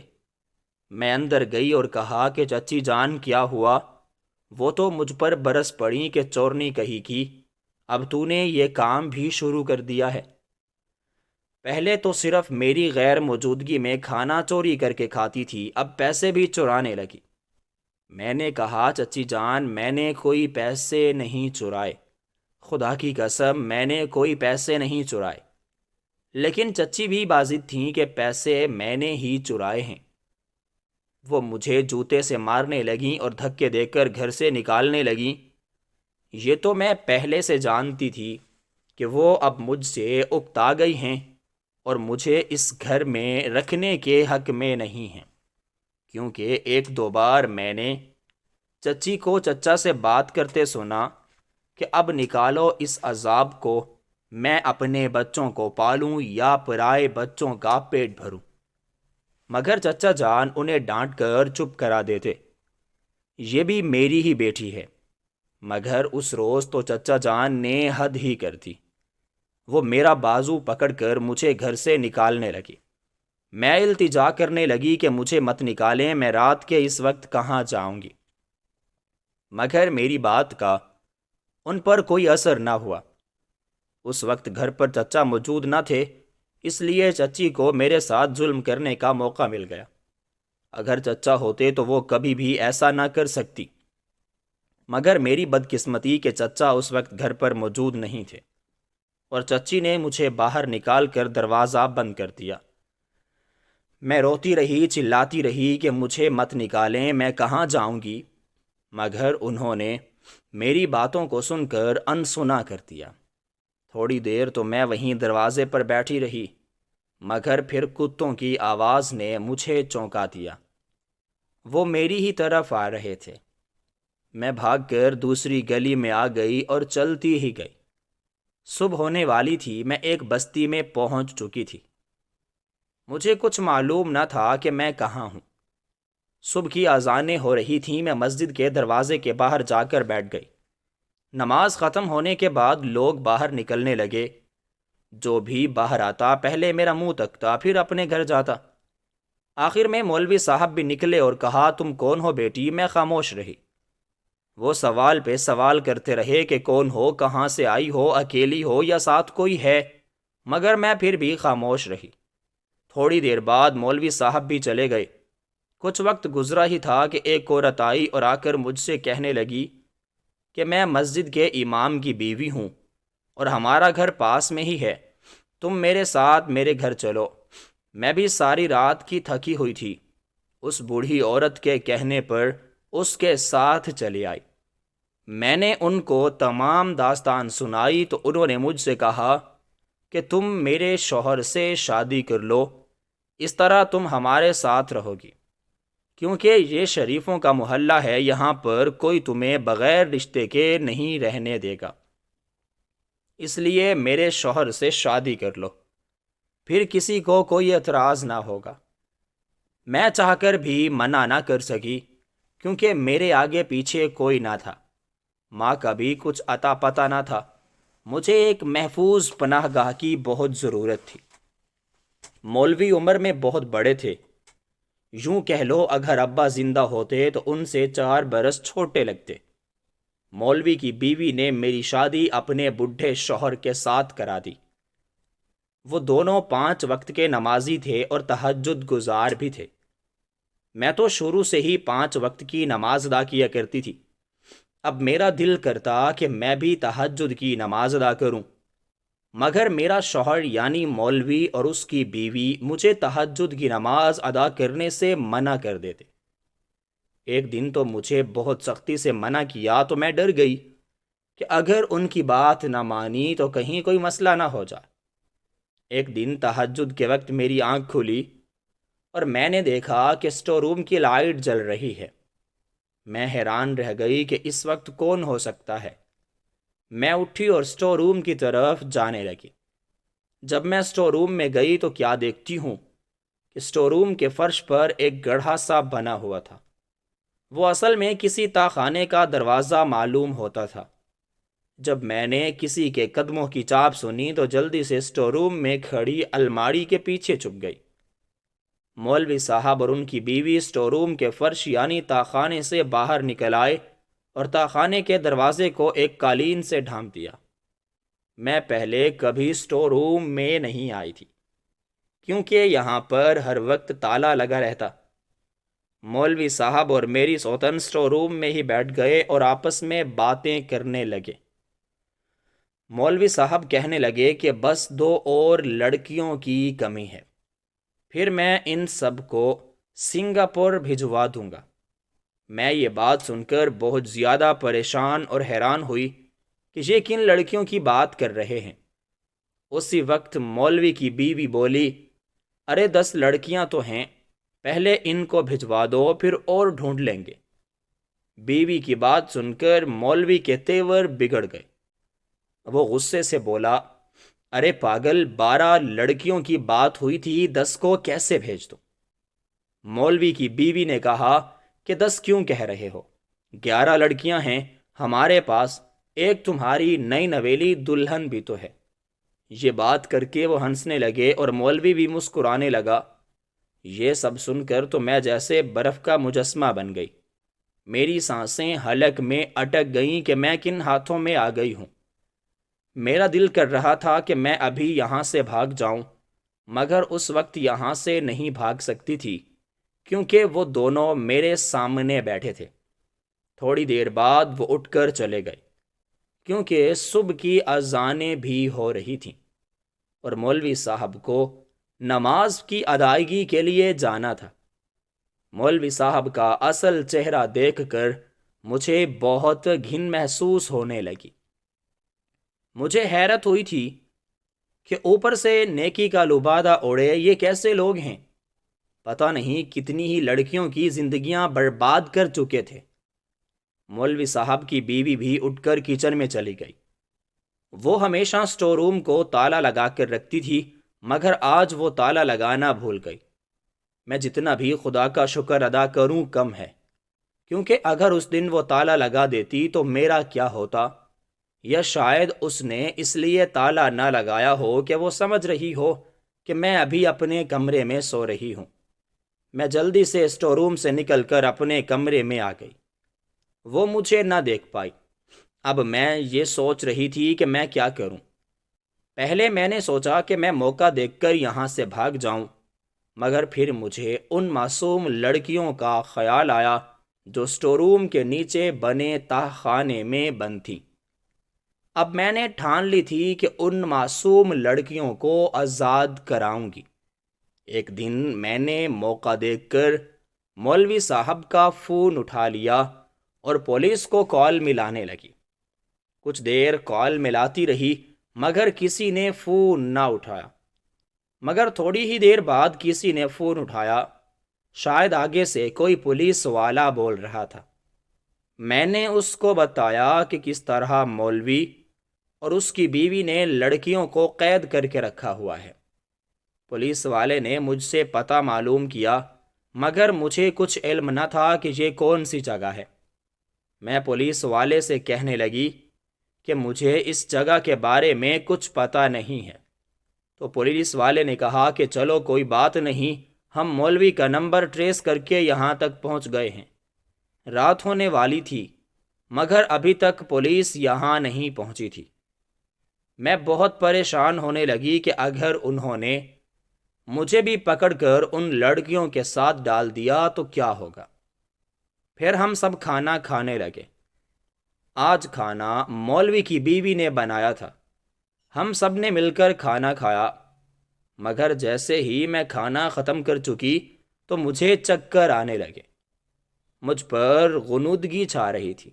S1: میں اندر گئی اور کہا کہ چچی جان کیا ہوا؟ وہ تو مجھ پر برس پڑی کہ چورنی کہی کی، اب تو نے یہ کام بھی شروع کر دیا ہے۔ پہلے تو صرف میری غیر موجودگی میں کھانا چوری کر کے کھاتی تھی، اب پیسے بھی چرانے لگی۔ میں نے کہا، چچی جان میں نے کوئی پیسے نہیں چرائے، خدا کی قسم میں نے کوئی پیسے نہیں چرائے۔ لیکن چچی بھی باضد تھیں کہ پیسے میں نے ہی چرائے ہیں۔ وہ مجھے جوتے سے مارنے لگیں اور دھکے دے کر گھر سے نکالنے لگیں۔ یہ تو میں پہلے سے جانتی تھی کہ وہ اب مجھ سے اکتا گئی ہیں اور مجھے اس گھر میں رکھنے کے حق میں نہیں ہیں، کیونکہ 1-2 بار میں نے چچی کو چچا سے بات کرتے سنا کہ اب نکالو اس عذاب کو، میں اپنے بچوں کو پالوں یا پرائے بچوں کا پیٹ بھروں، مگر چچا جان انہیں ڈانٹ کر چپ کرا دیتے۔ یہ بھی میری ہی بیٹی ہے، مگر اس روز تو چچا جان نے حد ہی کر دی۔ وہ میرا بازو پکڑ کر مجھے گھر سے نکالنے لگی۔ میں التجا کرنے لگی کہ مجھے مت نکالیں، میں رات کے اس وقت کہاں جاؤں گی، مگر میری بات کا ان پر کوئی اثر نہ ہوا۔ اس وقت گھر پر چچا موجود نہ تھے، اس لیے چچی کو میرے ساتھ ظلم کرنے کا موقع مل گیا۔ اگر چچا ہوتے تو وہ کبھی بھی ایسا نہ کر سکتی، مگر میری بدقسمتی کہ چچا اس وقت گھر پر موجود نہیں تھے اور چچی نے مجھے باہر نکال کر دروازہ بند کر دیا۔ میں روتی رہی، چلاتی رہی کہ مجھے مت نکالیں، میں کہاں جاؤں گی، مگر انہوں نے میری باتوں کو سن کر انسنا کر دیا۔ تھوڑی دیر تو میں وہیں دروازے پر بیٹھی رہی، مگر پھر کتوں کی آواز نے مجھے چونکا دیا۔ وہ میری ہی طرف آ رہے تھے۔ میں بھاگ کر دوسری گلی میں آ گئی اور چلتی ہی گئی۔ صبح ہونے والی تھی، میں ایک بستی میں پہنچ چکی تھی۔ مجھے کچھ معلوم نہ تھا کہ میں کہاں ہوں۔ صبح کی اذانیں ہو رہی تھیں، میں مسجد کے دروازے کے باہر جا کر بیٹھ گئی۔ نماز ختم ہونے کے بعد لوگ باہر نکلنے لگے۔ جو بھی باہر آتا پہلے میرا منہ تکتا، پھر اپنے گھر جاتا۔ آخر میں مولوی صاحب بھی نکلے اور کہا، تم کون ہو بیٹی؟ میں خاموش رہی۔ وہ سوال پہ سوال کرتے رہے کہ کون ہو، کہاں سے آئی ہو، اکیلی ہو یا ساتھ کوئی ہے، مگر میں پھر بھی خاموش رہی۔ تھوڑی دیر بعد مولوی صاحب بھی چلے گئے۔ کچھ وقت گزرا ہی تھا کہ ایک عورت آئی اور آ کر مجھ سے کہنے لگی کہ میں مسجد کے امام کی بیوی ہوں اور ہمارا گھر پاس میں ہی ہے، تم میرے ساتھ میرے گھر چلو۔ میں بھی ساری رات کی تھکی ہوئی تھی۔ اس بوڑھی عورت کے کہنے پر اس کے ساتھ چلی آئی۔ میں نے ان کو تمام داستان سنائی تو انہوں نے مجھ سے کہا کہ تم میرے شوہر سے شادی کر لو، اس طرح تم ہمارے ساتھ رہو گی، کیونکہ یہ شریفوں کا محلہ ہے، یہاں پر کوئی تمہیں بغیر رشتے کے نہیں رہنے دے گا، اس لیے میرے شوہر سے شادی کر لو، پھر کسی کو کوئی اعتراض نہ ہوگا۔ میں چاہ کر بھی منع نہ کر سکی، کیونکہ میرے آگے پیچھے کوئی نہ تھا، ماں کا بھی کچھ عطا پتہ نہ تھا۔ مجھے ایک محفوظ پناہ گاہ کی بہت ضرورت تھی۔ مولوی عمر میں بہت بڑے تھے، یوں کہہ لو اگر ابا زندہ ہوتے تو ان سے 4 برس چھوٹے لگتے۔ مولوی کی بیوی نے میری شادی اپنے بڈھے شوہر کے ساتھ کرا دی۔ وہ دونوں 5 وقت کے نمازی تھے اور تہجد گزار بھی تھے۔ میں تو شروع سے ہی 5 وقت کی نماز ادا کیا کرتی تھی۔ اب میرا دل کرتا کہ میں بھی تہجد کی نماز ادا کروں، مگر میرا شوہر یعنی مولوی اور اس کی بیوی مجھے تہجد کی نماز ادا کرنے سے منع کر دیتے۔ ایک دن تو مجھے بہت سختی سے منع کیا تو میں ڈر گئی کہ اگر ان کی بات نہ مانی تو کہیں کوئی مسئلہ نہ ہو جائے۔ ایک دن تہجد کے وقت میری آنکھ کھلی اور میں نے دیکھا کہ اسٹور روم کی لائٹ جل رہی ہے۔ میں حیران رہ گئی کہ اس وقت کون ہو سکتا ہے۔ میں اٹھی اور اسٹور روم کی طرف جانے لگی۔ جب میں اسٹور روم میں گئی تو کیا دیکھتی ہوں کہ اسٹور روم کے فرش پر ایک گڑھا سا بنا ہوا تھا۔ وہ اصل میں کسی تاخانے کا دروازہ معلوم ہوتا تھا۔ جب میں نے کسی کے قدموں کی چاپ سنی تو جلدی سے اسٹور روم میں کھڑی الماری کے پیچھے چھپ گئی۔ مولوی صاحب اور ان کی بیوی اسٹور روم کے فرش یعنی تاخانے سے باہر نکل آئے اور تاخانے کے دروازے کو ایک قالین سے ڈھانپ دیا۔ میں پہلے کبھی اسٹور روم میں نہیں آئی تھی، کیونکہ یہاں پر ہر وقت تالا لگا رہتا۔ مولوی صاحب اور میری سوتن اسٹور روم میں ہی بیٹھ گئے اور آپس میں باتیں کرنے لگے۔ مولوی صاحب کہنے لگے کہ بس 2 اور لڑکیوں کی کمی ہے، پھر میں ان سب کو سنگاپور بھجوا دوں گا۔ میں یہ بات سن کر بہت زیادہ پریشان اور حیران ہوئی کہ یہ کن لڑکیوں کی بات کر رہے ہیں۔ اسی وقت مولوی کی بیوی بولی، ارے 10 لڑکیاں تو ہیں، پہلے ان کو بھجوا دو، پھر اور ڈھونڈ لیں گے۔ بیوی کی بات سن کر مولوی کے تیور بگڑ گئے۔ وہ غصے سے بولا، ارے پاگل، 12 لڑکیوں کی بات ہوئی تھی، 10 کو کیسے بھیج دو؟ مولوی کی بیوی نے کہا کہ 10 کیوں کہہ رہے ہو؟ 11 لڑکیاں ہیں ہمارے پاس، ایک تمہاری نئی نویلی دلہن بھی تو ہے۔ یہ بات کر کے وہ ہنسنے لگے اور مولوی بھی مسکرانے لگا۔ یہ سب سن کر تو میں جیسے برف کا مجسمہ بن گئی۔ میری سانسیں حلق میں اٹک گئیں کہ میں کن ہاتھوں میں آ گئی ہوں۔ میرا دل کر رہا تھا کہ میں ابھی یہاں سے بھاگ جاؤں، مگر اس وقت یہاں سے نہیں بھاگ سکتی تھی، کیونکہ وہ دونوں میرے سامنے بیٹھے تھے۔ تھوڑی دیر بعد وہ اٹھ کر چلے گئے، کیونکہ صبح کی اذانیں بھی ہو رہی تھیں اور مولوی صاحب کو نماز کی ادائیگی کے لیے جانا تھا۔ مولوی صاحب کا اصل چہرہ دیکھ کر مجھے بہت گھن محسوس ہونے لگی۔ مجھے حیرت ہوئی تھی کہ اوپر سے نیکی کا لبادہ اوڑے یہ کیسے لوگ ہیں؟ پتہ نہیں کتنی ہی لڑکیوں کی زندگیاں برباد کر چکے تھے۔ مولوی صاحب کی بیوی بھی اٹھ کر کچن میں چلی گئی۔ وہ ہمیشہ اسٹور روم کو تالا لگا کر رکھتی تھی، مگر آج وہ تالا لگانا بھول گئی۔ میں جتنا بھی خدا کا شکر ادا کروں کم ہے، کیونکہ اگر اس دن وہ تالا لگا دیتی تو میرا کیا ہوتا؟ یا شاید اس نے اس لیے تالا نہ لگایا ہو کہ وہ سمجھ رہی ہو کہ میں ابھی اپنے کمرے میں سو رہی ہوں۔ میں جلدی سے اسٹور روم سے نکل کر اپنے کمرے میں آ گئی۔ وہ مجھے نہ دیکھ پائی۔ اب میں یہ سوچ رہی تھی کہ میں کیا کروں۔ پہلے میں نے سوچا کہ میں موقع دیکھ کر یہاں سے بھاگ جاؤں، مگر پھر مجھے ان معصوم لڑکیوں کا خیال آیا جو اسٹور روم کے نیچے بنے تہ خانے میں بند تھیں۔ اب میں نے ٹھان لی تھی کہ ان معصوم لڑکیوں کو آزاد کراؤں گی۔ ایک دن میں نے موقع دیکھ کر مولوی صاحب کا فون اٹھا لیا اور پولیس کو کال ملانے لگی۔ کچھ دیر کال ملاتی رہی مگر کسی نے فون نہ اٹھایا۔ مگر تھوڑی ہی دیر بعد کسی نے فون اٹھایا۔ شاید آگے سے کوئی پولیس والا بول رہا تھا۔ میں نے اس کو بتایا کہ کس طرح مولوی اور اس کی بیوی نے لڑکیوں کو قید کر کے رکھا ہوا ہے۔ پولیس والے نے مجھ سے پتہ معلوم کیا، مگر مجھے کچھ علم نہ تھا کہ یہ کون سی جگہ ہے۔ میں پولیس والے سے کہنے لگی کہ مجھے اس جگہ کے بارے میں کچھ پتہ نہیں ہے۔ تو پولیس والے نے کہا کہ چلو کوئی بات نہیں، ہم مولوی کا نمبر ٹریس کر کے یہاں تک پہنچ گئے ہیں۔ رات ہونے والی تھی مگر ابھی تک پولیس یہاں نہیں پہنچی تھی۔ میں بہت پریشان ہونے لگی کہ اگر انہوں نے مجھے بھی پکڑ کر ان لڑکیوں کے ساتھ ڈال دیا تو کیا ہوگا۔ پھر ہم سب کھانا کھانے لگے۔ آج کھانا مولوی کی بیوی نے بنایا تھا۔ ہم سب نے مل کر کھانا کھایا، مگر جیسے ہی میں کھانا ختم کر چکی تو مجھے چکر آنے لگے۔ مجھ پر غنودگی چھا رہی تھی۔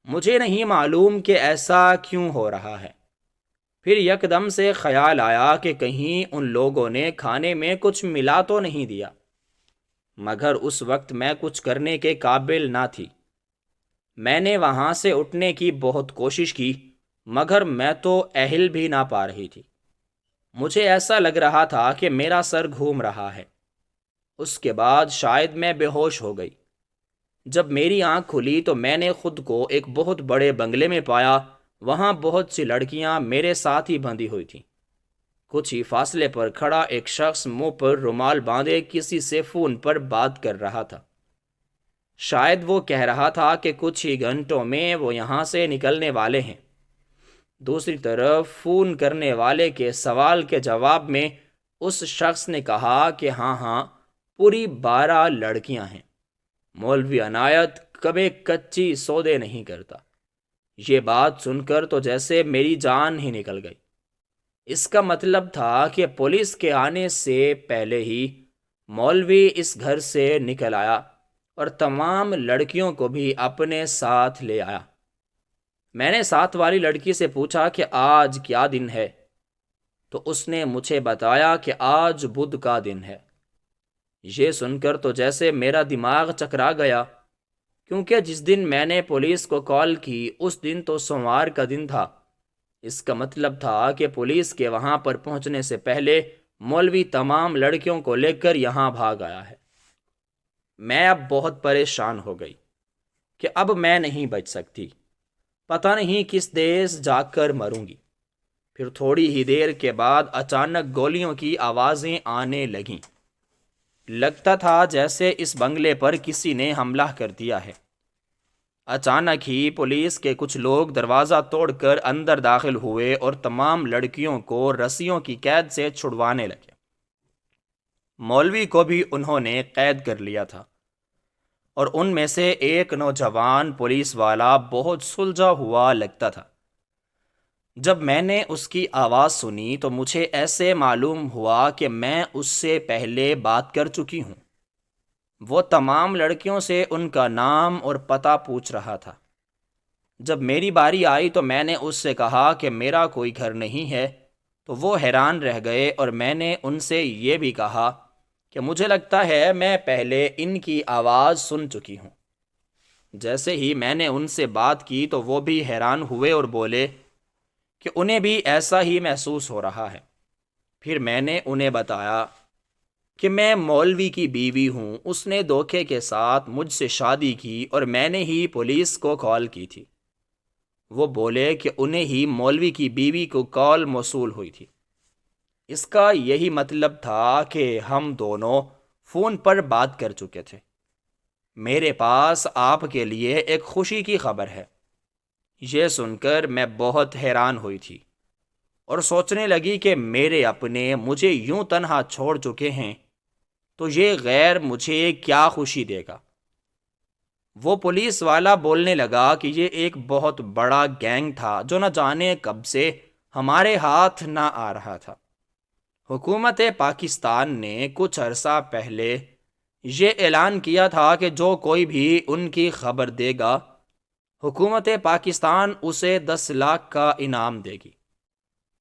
S1: مجھے نہیں معلوم کہ ایسا کیوں ہو رہا ہے۔ پھر یکدم سے خیال آیا کہ کہیں ان لوگوں نے کھانے میں کچھ ملا تو نہیں دیا، مگر اس وقت میں کچھ کرنے کے قابل نہ تھی۔ میں نے وہاں سے اٹھنے کی بہت کوشش کی، مگر میں تو اہل بھی نہ پا رہی تھی۔ مجھے ایسا لگ رہا تھا کہ میرا سر گھوم رہا ہے۔ اس کے بعد شاید میں بے ہوش ہو گئی۔ جب میری آنکھ کھلی تو میں نے خود کو ایک بہت بڑے بنگلے میں پایا۔ وہاں بہت سی لڑکیاں میرے ساتھ ہی بندھی ہوئی تھیں۔ کچھ ہی فاصلے پر کھڑا ایک شخص منہ پر رومال باندھے کسی سے فون پر بات کر رہا تھا۔ شاید وہ کہہ رہا تھا کہ کچھ ہی گھنٹوں میں وہ یہاں سے نکلنے والے ہیں۔ دوسری طرف فون کرنے والے کے سوال کے جواب میں اس شخص نے کہا کہ ہاں پوری 12 لڑکیاں ہیں۔ مولوی عنایت کبھی کچی سودے نہیں کرتا۔ یہ بات سن کر تو جیسے میری جان ہی نکل گئی۔ اس کا مطلب تھا کہ پولیس کے آنے سے پہلے ہی مولوی اس گھر سے نکل آیا اور تمام لڑکیوں کو بھی اپنے ساتھ لے آیا۔ میں نے ساتھ والی لڑکی سے پوچھا کہ آج کیا دن ہے، تو اس نے مجھے بتایا کہ آج بدھ کا دن ہے۔ یہ سن کر تو جیسے میرا دماغ چکرا گیا، کیونکہ جس دن میں نے پولیس کو کال کی اس دن تو سوموار کا دن تھا۔ اس کا مطلب تھا کہ پولیس کے وہاں پر پہنچنے سے پہلے مولوی تمام لڑکیوں کو لے کر یہاں بھاگ آیا ہے۔ میں اب بہت پریشان ہو گئی کہ اب میں نہیں بچ سکتی۔ پتہ نہیں کس دیس جا کر مروں گی۔ پھر تھوڑی ہی دیر کے بعد اچانک گولیوں کی آوازیں آنے لگیں۔ لگتا تھا جیسے اس بنگلے پر کسی نے حملہ کر دیا ہے۔ اچانک ہی پولیس کے کچھ لوگ دروازہ توڑ کر اندر داخل ہوئے اور تمام لڑکیوں کو رسیوں کی قید سے چھڑوانے لگے۔ مولوی کو بھی انہوں نے قید کر لیا تھا، اور ان میں سے ایک نوجوان پولیس والا بہت سلجھا ہوا لگتا تھا۔ جب میں نے اس کی آواز سنی تو مجھے ایسے معلوم ہوا کہ میں اس سے پہلے بات کر چکی ہوں۔ وہ تمام لڑکیوں سے ان کا نام اور پتہ پوچھ رہا تھا۔ جب میری باری آئی تو میں نے اس سے کہا کہ میرا کوئی گھر نہیں ہے، تو وہ حیران رہ گئے، اور میں نے ان سے یہ بھی کہا کہ مجھے لگتا ہے میں پہلے ان کی آواز سن چکی ہوں۔ جیسے ہی میں نے ان سے بات کی تو وہ بھی حیران ہوئے اور بولے کہ انہیں بھی ایسا ہی محسوس ہو رہا ہے۔ پھر میں نے انہیں بتایا کہ میں مولوی کی بیوی ہوں، اس نے دھوکے کے ساتھ مجھ سے شادی کی اور میں نے ہی پولیس کو کال کی تھی۔ وہ بولے کہ انہیں ہی مولوی کی بیوی کو کال موصول ہوئی تھی۔ اس کا یہی مطلب تھا کہ ہم دونوں فون پر بات کر چکے تھے۔ میرے پاس آپ کے لیے ایک خوشی کی خبر ہے۔ یہ سن کر میں بہت حیران ہوئی تھی اور سوچنے لگی کہ میرے اپنے مجھے یوں تنہا چھوڑ چکے ہیں تو یہ غیر مجھے کیا خوشی دے گا۔ وہ پولیس والا بولنے لگا کہ یہ ایک بہت بڑا گینگ تھا جو نہ جانے کب سے ہمارے ہاتھ نہ آ رہا تھا۔ حکومت پاکستان نے کچھ عرصہ پہلے یہ اعلان کیا تھا کہ جو کوئی بھی ان کی خبر دے گا حکومت پاکستان اسے 10 لاکھ کا انعام دے گی۔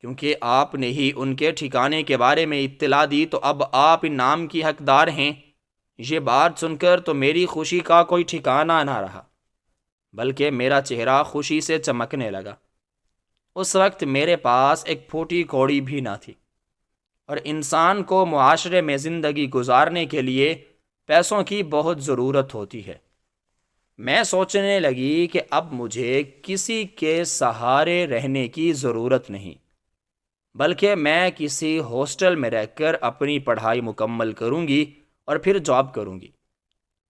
S1: کیونکہ آپ نے ہی ان کے ٹھکانے کے بارے میں اطلاع دی تو اب آپ انعام کی حقدار ہیں۔ یہ بات سن کر تو میری خوشی کا کوئی ٹھکانہ نہ رہا، بلکہ میرا چہرہ خوشی سے چمکنے لگا۔ اس وقت میرے پاس ایک پھوٹی کوڑی بھی نہ تھی، اور انسان کو معاشرے میں زندگی گزارنے کے لیے پیسوں کی بہت ضرورت ہوتی ہے۔ میں سوچنے لگی کہ اب مجھے کسی کے سہارے رہنے کی ضرورت نہیں، بلکہ میں کسی ہاسٹل میں رہ کر اپنی پڑھائی مکمل کروں گی اور پھر جاب کروں گی۔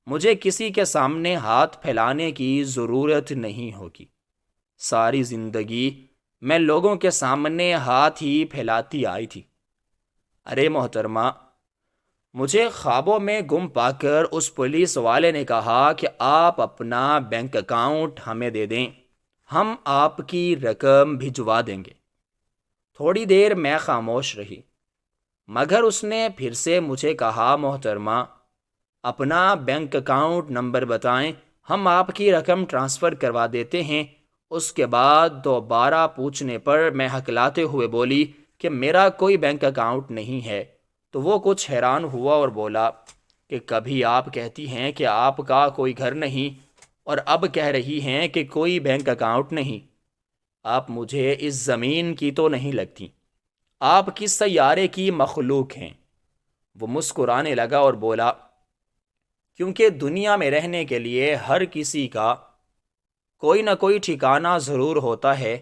S1: مجھے کسی کے سامنے ہاتھ پھیلانے کی ضرورت نہیں ہوگی۔ ساری زندگی میں لوگوں کے سامنے ہاتھ ہی پھیلاتی آئی تھی۔ ارے محترمہ، مجھے خوابوں میں گم پا کر اس پولیس والے نے کہا کہ آپ اپنا بینک اکاؤنٹ ہمیں دے دیں، ہم آپ کی رقم بھجوا دیں گے۔ تھوڑی دیر میں خاموش رہی، مگر اس نے پھر سے مجھے کہا، محترمہ اپنا بینک اکاؤنٹ نمبر بتائیں، ہم آپ کی رقم ٹرانسفر کروا دیتے ہیں۔ اس کے بعد دوبارہ پوچھنے پر میں ہکلاتے ہوئے بولی کہ میرا کوئی بینک اکاؤنٹ نہیں ہے۔ تو وہ کچھ حیران ہوا اور بولا کہ کبھی آپ کہتی ہیں کہ آپ کا کوئی گھر نہیں اور اب کہہ رہی ہیں کہ کوئی بینک اکاؤنٹ نہیں۔ آپ مجھے اس زمین کی تو نہیں لگتی، آپ کس سیارے کی مخلوق ہیں؟ وہ مسکرانے لگا اور بولا، کیونکہ دنیا میں رہنے کے لیے ہر کسی کا کوئی نہ کوئی ٹھکانہ ضرور ہوتا ہے،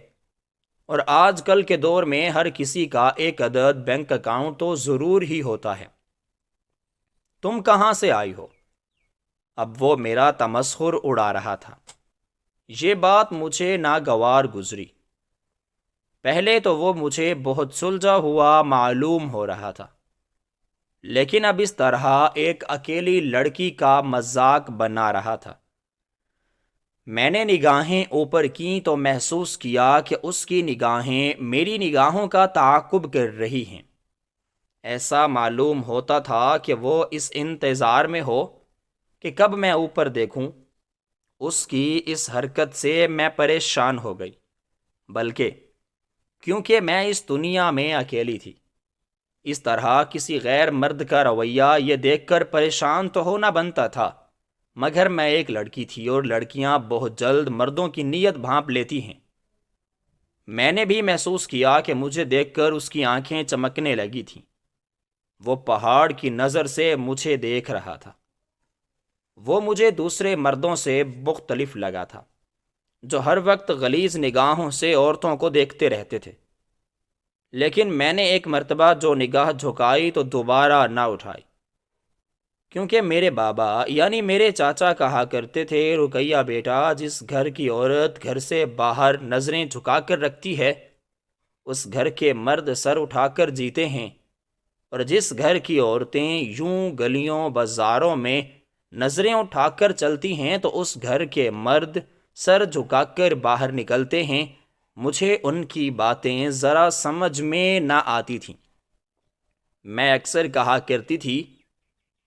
S1: اور آج کل کے دور میں ہر کسی کا ایک عدد بینک اکاؤنٹ تو ضرور ہی ہوتا ہے۔ تم کہاں سے آئی ہو؟ اب وہ میرا تمسخر اڑا رہا تھا۔ یہ بات مجھے ناگوار گزری۔ پہلے تو وہ مجھے بہت سلجھا ہوا معلوم ہو رہا تھا، لیکن اب اس طرح ایک اکیلی لڑکی کا مذاق بنا رہا تھا۔ میں نے نگاہیں اوپر کیں تو محسوس کیا کہ اس کی نگاہیں میری نگاہوں کا تعاقب کر رہی ہیں۔ ایسا معلوم ہوتا تھا کہ وہ اس انتظار میں ہو کہ کب میں اوپر دیکھوں۔ اس کی اس حرکت سے میں پریشان ہو گئی، بلکہ کیونکہ میں اس دنیا میں اکیلی تھی۔ اس طرح کسی غیر مرد کا رویہ یہ دیکھ کر پریشان تو ہونا بنتا تھا، مگر میں ایک لڑکی تھی اور لڑکیاں بہت جلد مردوں کی نیت بھانپ لیتی ہیں۔ میں نے بھی محسوس کیا کہ مجھے دیکھ کر اس کی آنکھیں چمکنے لگی تھیں۔ وہ پہاڑ کی نظر سے مجھے دیکھ رہا تھا۔ وہ مجھے دوسرے مردوں سے مختلف لگا تھا، جو ہر وقت غلیظ نگاہوں سے عورتوں کو دیکھتے رہتے تھے۔ لیکن میں نے ایک مرتبہ جو نگاہ جھکائی تو دوبارہ نہ اٹھائی، کیونکہ میرے بابا یعنی میرے چاچا کہا کرتے تھے، رقیہ بیٹا، جس گھر کی عورت گھر سے باہر نظریں جھکا کر رکھتی ہے اس گھر کے مرد سر اٹھا کر جیتے ہیں، اور جس گھر کی عورتیں یوں گلیوں بازاروں میں نظریں اٹھا کر چلتی ہیں تو اس گھر کے مرد سر جھکا کر باہر نکلتے ہیں۔ مجھے ان کی باتیں ذرا سمجھ میں نہ آتی تھیں۔ میں اکثر کہا کرتی تھی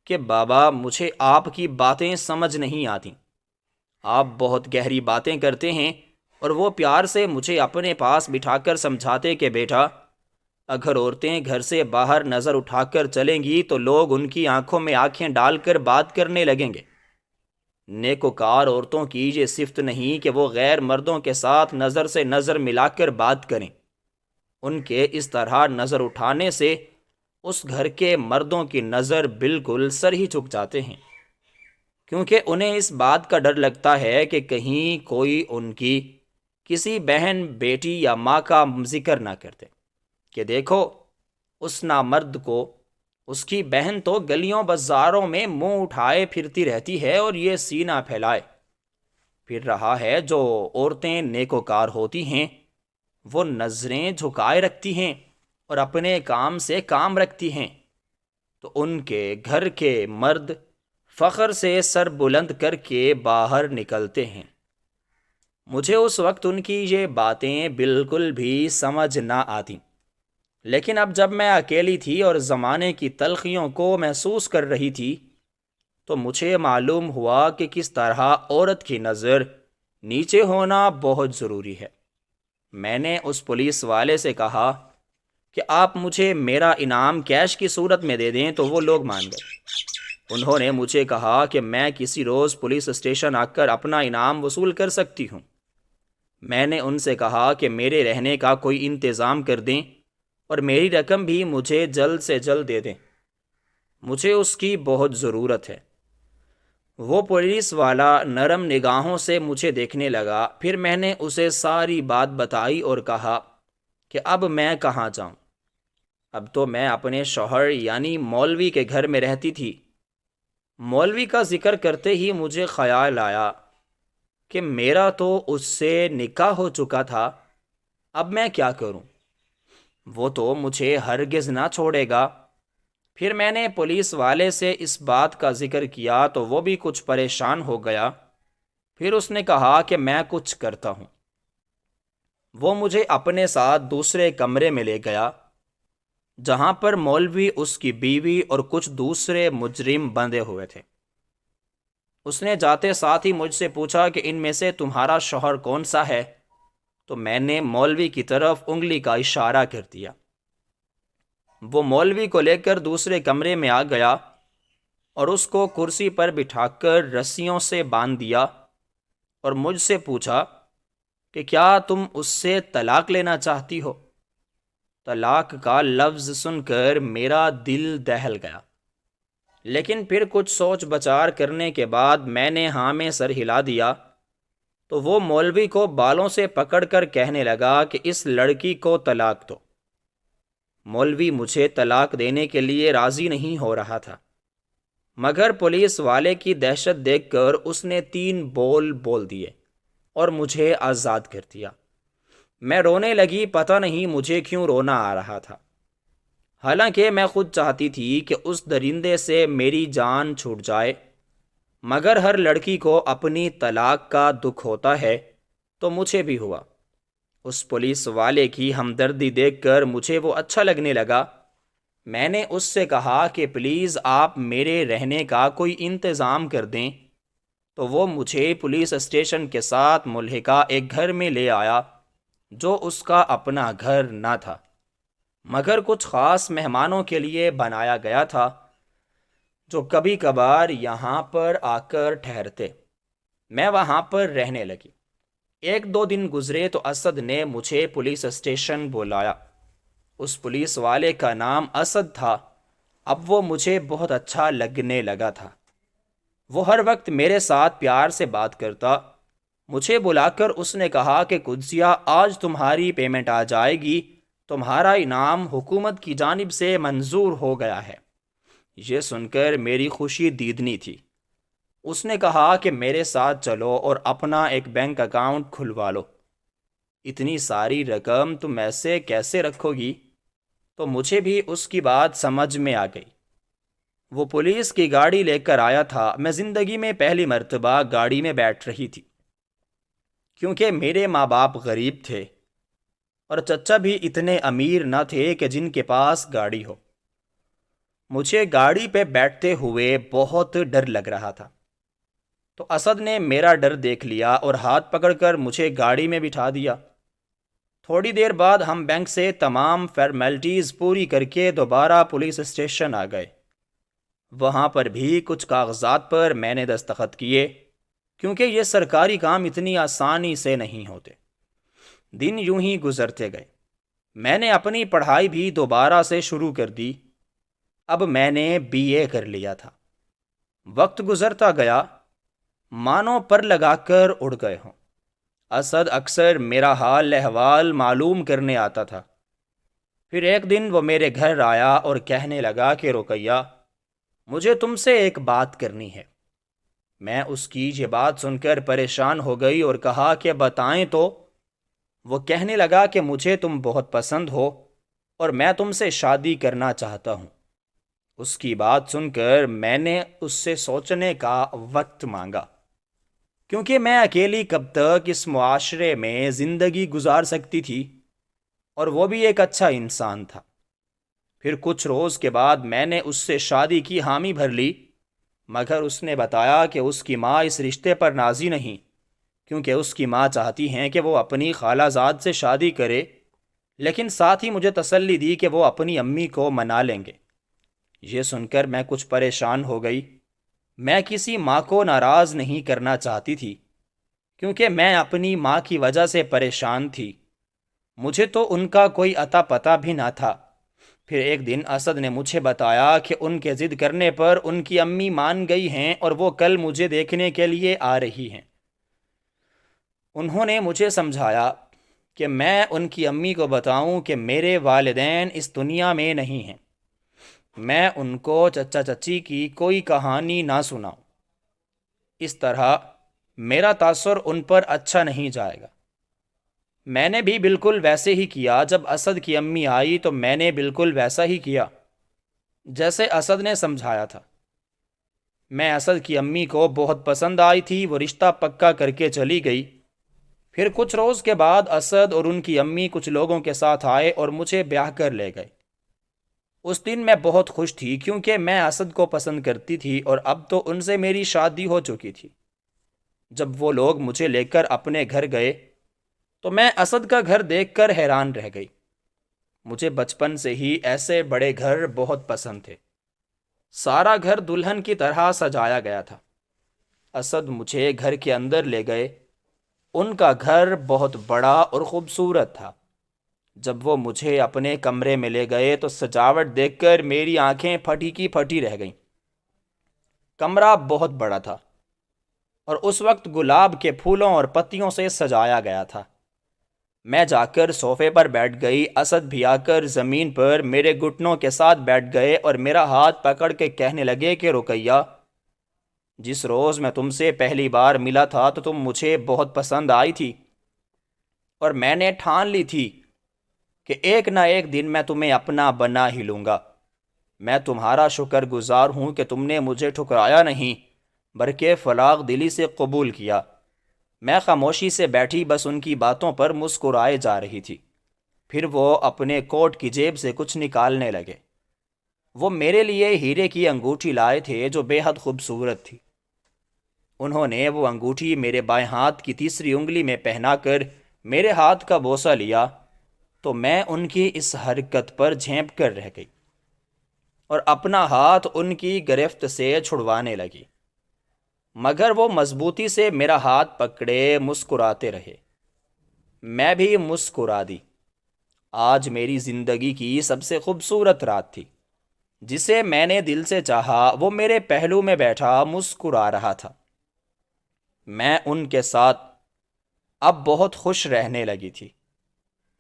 S1: کہ بابا، مجھے آپ کی باتیں سمجھ نہیں آتی، آپ بہت گہری باتیں کرتے ہیں۔ اور وہ پیار سے مجھے اپنے پاس بٹھا کر سمجھاتے کہ بیٹا، اگر عورتیں گھر سے باہر نظر اٹھا کر چلیں گی تو لوگ ان کی آنکھوں میں آنکھیں ڈال کر بات کرنے لگیں گے۔ نیکوکار عورتوں کی یہ صفت نہیں کہ وہ غیر مردوں کے ساتھ نظر سے نظر ملا کر بات کریں۔ ان کے اس طرح نظر اٹھانے سے اس گھر کے مردوں کی نظر بالکل سر ہی جھک جاتے ہیں، کیونکہ انہیں اس بات کا ڈر لگتا ہے کہ کہیں کوئی ان کی کسی بہن، بیٹی یا ماں کا ذکر نہ کرتے کہ دیکھو اس نامرد کو، اس کی بہن تو گلیوں بازاروں میں منہ اٹھائے پھرتی رہتی ہے اور یہ سینہ پھیلائے پھر رہا ہے۔ جو عورتیں نیکوکار ہوتی ہیں وہ نظریں جھکائے رکھتی ہیں اور اپنے کام سے کام رکھتی ہیں، تو ان کے گھر کے مرد فخر سے سر بلند کر کے باہر نکلتے ہیں۔ مجھے اس وقت ان کی یہ باتیں بالکل بھی سمجھ نہ آتی، لیکن اب جب میں اکیلی تھی اور زمانے کی تلخیوں کو محسوس کر رہی تھی تو مجھے معلوم ہوا کہ کس طرح عورت کی نظر نیچے ہونا بہت ضروری ہے۔ میں نے اس پولیس والے سے کہا کہ آپ مجھے میرا انعام کیش کی صورت میں دے دیں، تو وہ لوگ مان گئے۔ انہوں نے مجھے کہا کہ میں کسی روز پولیس اسٹیشن آ کر اپنا انعام وصول کر سکتی ہوں۔ میں نے ان سے کہا کہ میرے رہنے کا کوئی انتظام کر دیں اور میری رقم بھی مجھے جلد سے جلد دے دیں، مجھے اس کی بہت ضرورت ہے۔ وہ پولیس والا نرم نگاہوں سے مجھے دیکھنے لگا، پھر میں نے اسے ساری بات بتائی اور کہا کہ اب میں کہاں جاؤں۔ اب تو میں اپنے شوہر یعنی مولوی کے گھر میں رہتی تھی۔ مولوی کا ذکر کرتے ہی مجھے خیال آیا کہ میرا تو اس سے نکاح ہو چکا تھا، اب میں کیا کروں؟ وہ تو مجھے ہرگز نہ چھوڑے گا۔ پھر میں نے پولیس والے سے اس بات کا ذکر کیا تو وہ بھی کچھ پریشان ہو گیا۔ پھر اس نے کہا کہ میں کچھ کرتا ہوں۔ وہ مجھے اپنے ساتھ دوسرے کمرے میں لے گیا جہاں پر مولوی، اس کی بیوی اور کچھ دوسرے مجرم بندھے ہوئے تھے۔ اس نے جاتے ساتھ ہی مجھ سے پوچھا کہ ان میں سے تمہارا شوہر کون سا ہے؟ تو میں نے مولوی کی طرف انگلی کا اشارہ کر دیا۔ وہ مولوی کو لے کر دوسرے کمرے میں آ گیا اور اس کو کرسی پر بٹھا کر رسیوں سے باندھ دیا اور مجھ سے پوچھا کہ کیا تم اس سے طلاق لینا چاہتی ہو؟ طلاق کا لفظ سن کر میرا دل دہل گیا، لیکن پھر کچھ سوچ بچار کرنے کے بعد میں نے ہاں میں سر ہلا دیا۔ تو وہ مولوی کو بالوں سے پکڑ کر کہنے لگا کہ اس لڑکی کو طلاق دو۔ مولوی مجھے طلاق دینے کے لیے راضی نہیں ہو رہا تھا، مگر پولیس والے کی دہشت دیکھ کر اس نے 3 بول بول دیے اور مجھے آزاد کر دیا۔ میں رونے لگی، پتہ نہیں مجھے کیوں رونا آ رہا تھا، حالانکہ میں خود چاہتی تھی کہ اس درندے سے میری جان چھوٹ جائے، مگر ہر لڑکی کو اپنی طلاق کا دکھ ہوتا ہے تو مجھے بھی ہوا۔ اس پولیس والے کی ہمدردی دیکھ کر مجھے وہ اچھا لگنے لگا۔ میں نے اس سے کہا کہ پلیز آپ میرے رہنے کا کوئی انتظام کر دیں، تو وہ مجھے پولیس اسٹیشن کے ساتھ ملحقہ ایک گھر میں لے آیا جو اس کا اپنا گھر نہ تھا، مگر کچھ خاص مہمانوں کے لیے بنایا گیا تھا جو کبھی کبھار یہاں پر آ کر ٹھہرتے۔ میں وہاں پر رہنے لگی۔ 1-2 دن گزرے تو اسد نے مجھے پولیس اسٹیشن بلایا۔ اس پولیس والے کا نام اسد تھا۔ اب وہ مجھے بہت اچھا لگنے لگا تھا۔ وہ ہر وقت میرے ساتھ پیار سے بات کرتا۔ مجھے بلا کر اس نے کہا کہ قدسیہ، آج تمہاری پیمنٹ آ جائے گی، تمہارا انعام حکومت کی جانب سے منظور ہو گیا ہے۔ یہ سن کر میری خوشی دیدنی تھی۔ اس نے کہا کہ میرے ساتھ چلو اور اپنا ایک بینک اکاؤنٹ کھلوا لو۔ اتنی ساری رقم تم ایسے کیسے رکھو گی؟ تو مجھے بھی اس کی بات سمجھ میں آ گئی۔ وہ پولیس کی گاڑی لے کر آیا تھا۔ میں زندگی میں پہلی مرتبہ گاڑی میں بیٹھ رہی تھی، کیونکہ میرے ماں باپ غریب تھے اور چچا بھی اتنے امیر نہ تھے کہ جن کے پاس گاڑی ہو۔ مجھے گاڑی پہ بیٹھتے ہوئے بہت ڈر لگ رہا تھا، تو اسد نے میرا ڈر دیکھ لیا اور ہاتھ پکڑ کر مجھے گاڑی میں بٹھا دیا۔ تھوڑی دیر بعد ہم بینک سے تمام فارمیلٹیز پوری کر کے دوبارہ پولیس اسٹیشن آ گئے۔ وہاں پر بھی کچھ کاغذات پر میں نے دستخط کیے کیونکہ یہ سرکاری کام اتنی آسانی سے نہیں ہوتے۔ دن یوں ہی گزرتے گئے۔ میں نے اپنی پڑھائی بھی دوبارہ سے شروع کر دی۔ اب میں نے BA کر لیا تھا۔ وقت گزرتا گیا، مانو پر لگا کر اڑ گئے ہوں۔ اسد اکثر میرا حال احوال معلوم کرنے آتا تھا۔ پھر ایک دن وہ میرے گھر آیا اور کہنے لگا کہ رقیہ، مجھے تم سے ایک بات کرنی ہے۔ میں اس کی یہ بات سن کر پریشان ہو گئی اور کہا کہ بتائیں تو۔ وہ کہنے لگا کہ مجھے تم بہت پسند ہو اور میں تم سے شادی کرنا چاہتا ہوں۔ اس کی بات سن کر میں نے اس سے سوچنے کا وقت مانگا، کیونکہ میں اکیلی کب تک اس معاشرے میں زندگی گزار سکتی تھی، اور وہ بھی ایک اچھا انسان تھا۔ پھر کچھ روز کے بعد میں نے اس سے شادی کی حامی بھر لی، مگر اس نے بتایا کہ اس کی ماں اس رشتے پر راضی نہیں، کیونکہ اس کی ماں چاہتی ہیں کہ وہ اپنی خالہ زاد سے شادی کرے، لیکن ساتھ ہی مجھے تسلی دی کہ وہ اپنی امی کو منا لیں گے۔ یہ سن کر میں کچھ پریشان ہو گئی۔ میں کسی ماں کو ناراض نہیں کرنا چاہتی تھی، کیونکہ میں اپنی ماں کی وجہ سے پریشان تھی۔ مجھے تو ان کا کوئی اتا پتہ بھی نہ تھا۔ پھر ایک دن اسد نے مجھے بتایا کہ ان کے ضد کرنے پر ان کی امی مان گئی ہیں اور وہ کل مجھے دیکھنے کے لیے آ رہی ہیں۔ انہوں نے مجھے سمجھایا کہ میں ان کی امی کو بتاؤں کہ میرے والدین اس دنیا میں نہیں ہیں۔ میں ان کو چچا چچی کی کوئی کہانی نہ سناؤں، اس طرح میرا تاثر ان پر اچھا نہیں جائے گا۔ میں نے بھی بالکل ویسے ہی کیا۔ جب اسد کی امی آئی تو میں نے بالکل ویسا ہی کیا جیسے اسد نے سمجھایا تھا۔ میں اسد کی امی کو بہت پسند آئی تھی، وہ رشتہ پکا کر کے چلی گئی۔ پھر کچھ روز کے بعد اسد اور ان کی امی کچھ لوگوں کے ساتھ آئے اور مجھے بیاہ کر لے گئے۔ اس دن میں بہت خوش تھی، کیونکہ میں اسد کو پسند کرتی تھی اور اب تو ان سے میری شادی ہو چکی تھی۔ جب وہ لوگ مجھے لے کر اپنے گھر گئے تو میں اسد کا گھر دیکھ کر حیران رہ گئی۔ مجھے بچپن سے ہی ایسے بڑے گھر بہت پسند تھے۔ سارا گھر دلہن کی طرح سجایا گیا تھا۔ اسد مجھے گھر کے اندر لے گئے۔ ان کا گھر بہت بڑا اور خوبصورت تھا۔ جب وہ مجھے اپنے کمرے میں لے گئے تو سجاوٹ دیکھ کر میری آنکھیں پھٹی کی پھٹی رہ گئیں۔ کمرہ بہت بڑا تھا اور اس وقت گلاب کے پھولوں اور پتیوں سے سجایا گیا تھا۔ میں جا کر صوفے پر بیٹھ گئی۔ اسد بھی آ کر زمین پر میرے گھٹنوں کے ساتھ بیٹھ گئے اور میرا ہاتھ پکڑ کے کہنے لگے کہ رقیہ، جس روز میں تم سے پہلی بار ملا تھا تو تم مجھے بہت پسند آئی تھی، اور میں نے ٹھان لی تھی کہ ایک نہ ایک دن میں تمہیں اپنا بنا ہی لوں گا۔ میں تمہارا شکر گزار ہوں کہ تم نے مجھے ٹھکرایا نہیں، بلکہ فراغ دلی سے قبول کیا۔ میں خاموشی سے بیٹھی بس ان کی باتوں پر مسکرائے جا رہی تھی۔ پھر وہ اپنے کوٹ کی جیب سے کچھ نکالنے لگے۔ وہ میرے لیے ہیرے کی انگوٹھی لائے تھے جو بے حد خوبصورت تھی۔ انہوں نے وہ انگوٹھی میرے بائیں ہاتھ کی تیسری انگلی میں پہنا کر میرے ہاتھ کا بوسہ لیا تو میں ان کی اس حرکت پر جھینپ کر رہ گئی اور اپنا ہاتھ ان کی گرفت سے چھڑوانے لگی، مگر وہ مضبوطی سے میرا ہاتھ پکڑے مسکراتے رہے۔ میں بھی مسکرا دی۔ آج میری زندگی کی سب سے خوبصورت رات تھی۔ جسے میں نے دل سے چاہا وہ میرے پہلو میں بیٹھا مسکرا رہا تھا۔ میں ان کے ساتھ اب بہت خوش رہنے لگی تھی،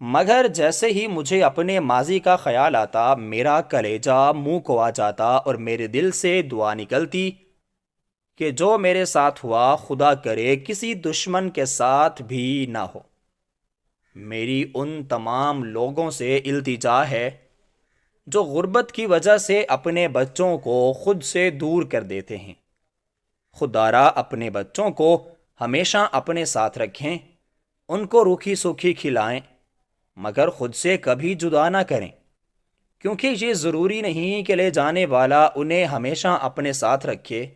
S1: مگر جیسے ہی مجھے اپنے ماضی کا خیال آتا میرا کلیجہ منہ کو آ جاتا اور میرے دل سے دعا نکلتی کہ جو میرے ساتھ ہوا خدا کرے کسی دشمن کے ساتھ بھی نہ ہو۔ میری ان تمام لوگوں سے التجا ہے جو غربت کی وجہ سے اپنے بچوں کو خود سے دور کر دیتے ہیں۔ خدا را اپنے بچوں کو ہمیشہ اپنے ساتھ رکھیں، ان کو روکھی سوکھی کھلائیں، مگر خود سے کبھی جدا نہ کریں، کیونکہ یہ ضروری نہیں کہ لے جانے والا انہیں ہمیشہ اپنے ساتھ رکھے،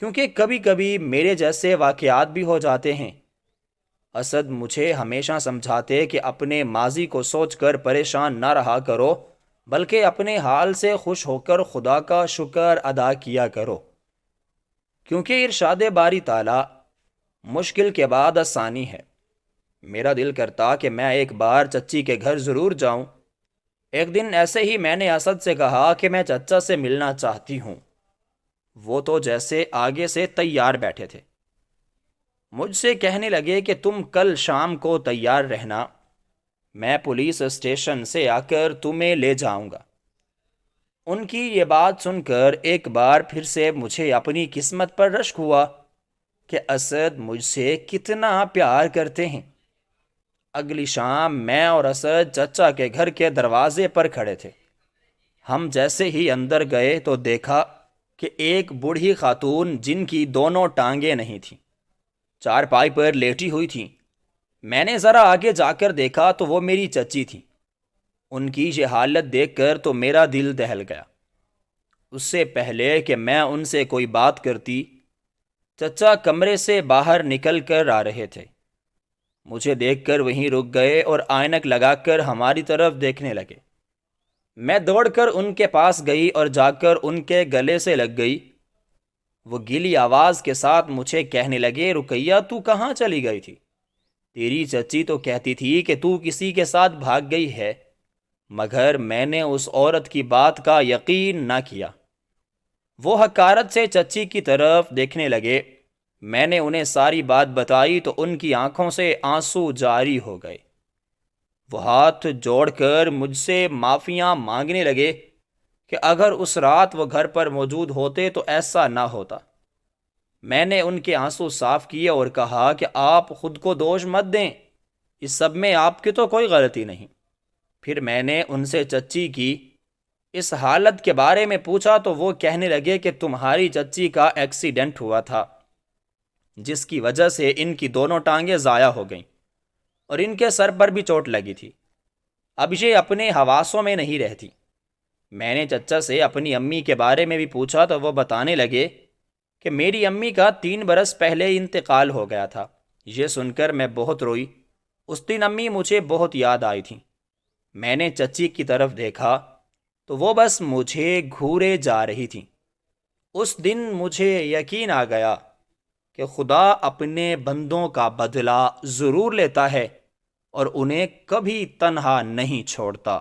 S1: کیونکہ کبھی کبھی میرے جیسے واقعات بھی ہو جاتے ہیں۔ اسد مجھے ہمیشہ سمجھاتے کہ اپنے ماضی کو سوچ کر پریشان نہ رہا کرو، بلکہ اپنے حال سے خوش ہو کر خدا کا شکر ادا کیا کرو، کیونکہ ارشاد باری تعالیٰ مشکل کے بعد آسانی ہے۔ میرا دل کرتا کہ میں ایک بار چچی کے گھر ضرور جاؤں۔ ایک دن ایسے ہی میں نے اسد سے کہا کہ میں چچا سے ملنا چاہتی ہوں۔ وہ تو جیسے آگے سے تیار بیٹھے تھے۔ مجھ سے کہنے لگے کہ تم کل شام کو تیار رہنا، میں پولیس اسٹیشن سے آ کر تمہیں لے جاؤں گا۔ ان کی یہ بات سن کر ایک بار پھر سے مجھے اپنی قسمت پر رشک ہوا کہ اسد مجھ سے کتنا پیار کرتے ہیں۔ اگلی شام میں اور اسد چچا کے گھر کے دروازے پر کھڑے تھے۔ ہم جیسے ہی اندر گئے تو دیکھا کہ ایک بوڑھی خاتون جن کی دونوں ٹانگیں نہیں تھیں چارپائی پر لیٹی ہوئی تھیں۔ میں نے ذرا آگے جا کر دیکھا تو وہ میری چچی تھیں۔ ان کی یہ حالت دیکھ کر تو میرا دل دہل گیا۔ اس سے پہلے کہ میں ان سے کوئی بات کرتی، چچا کمرے سے باہر نکل کر آ رہے تھے۔ مجھے دیکھ کر وہیں رک گئے اور آئینک لگا کر ہماری طرف دیکھنے لگے۔ میں دوڑ کر ان کے پاس گئی اور جا کر ان کے گلے سے لگ گئی۔ وہ گیلی آواز کے ساتھ مجھے کہنے لگے، رقیہ تو کہاں چلی گئی تھی؟ تیری چچی تو کہتی تھی کہ تو کسی کے ساتھ بھاگ گئی ہے، مگر میں نے اس عورت کی بات کا یقین نہ کیا۔ وہ حقارت سے چچی کی طرف دیکھنے لگے۔ میں نے انہیں ساری بات بتائی تو ان کی آنکھوں سے آنسو جاری ہو گئے۔ وہ ہاتھ جوڑ کر مجھ سے معافیاں مانگنے لگے کہ اگر اس رات وہ گھر پر موجود ہوتے تو ایسا نہ ہوتا۔ میں نے ان کے آنسو صاف کیے اور کہا کہ آپ خود کو دوش مت دیں، اس سب میں آپ کی تو کوئی غلطی نہیں۔ پھر میں نے ان سے چچی کی اس حالت کے بارے میں پوچھا تو وہ کہنے لگے کہ تمہاری چچی کا ایکسیڈنٹ ہوا تھا، جس کی وجہ سے ان کی دونوں ٹانگیں ضائع ہو گئیں اور ان کے سر پر بھی چوٹ لگی تھی۔ اب یہ اپنے حواسوں میں نہیں رہتی۔ میں نے چچا سے اپنی امی کے بارے میں بھی پوچھا تو وہ بتانے لگے کہ میری امی کا 3 برس پہلے انتقال ہو گیا تھا۔ یہ سن کر میں بہت روئی۔ اس دن امی مجھے بہت یاد آئی تھیں۔ میں نے چچی کی طرف دیکھا تو وہ بس مجھے گھورے جا رہی تھیں۔ اس دن مجھے یقین آ گیا کہ خدا اپنے بندوں کا بدلہ ضرور لیتا ہے اور انہیں کبھی تنہا نہیں چھوڑتا۔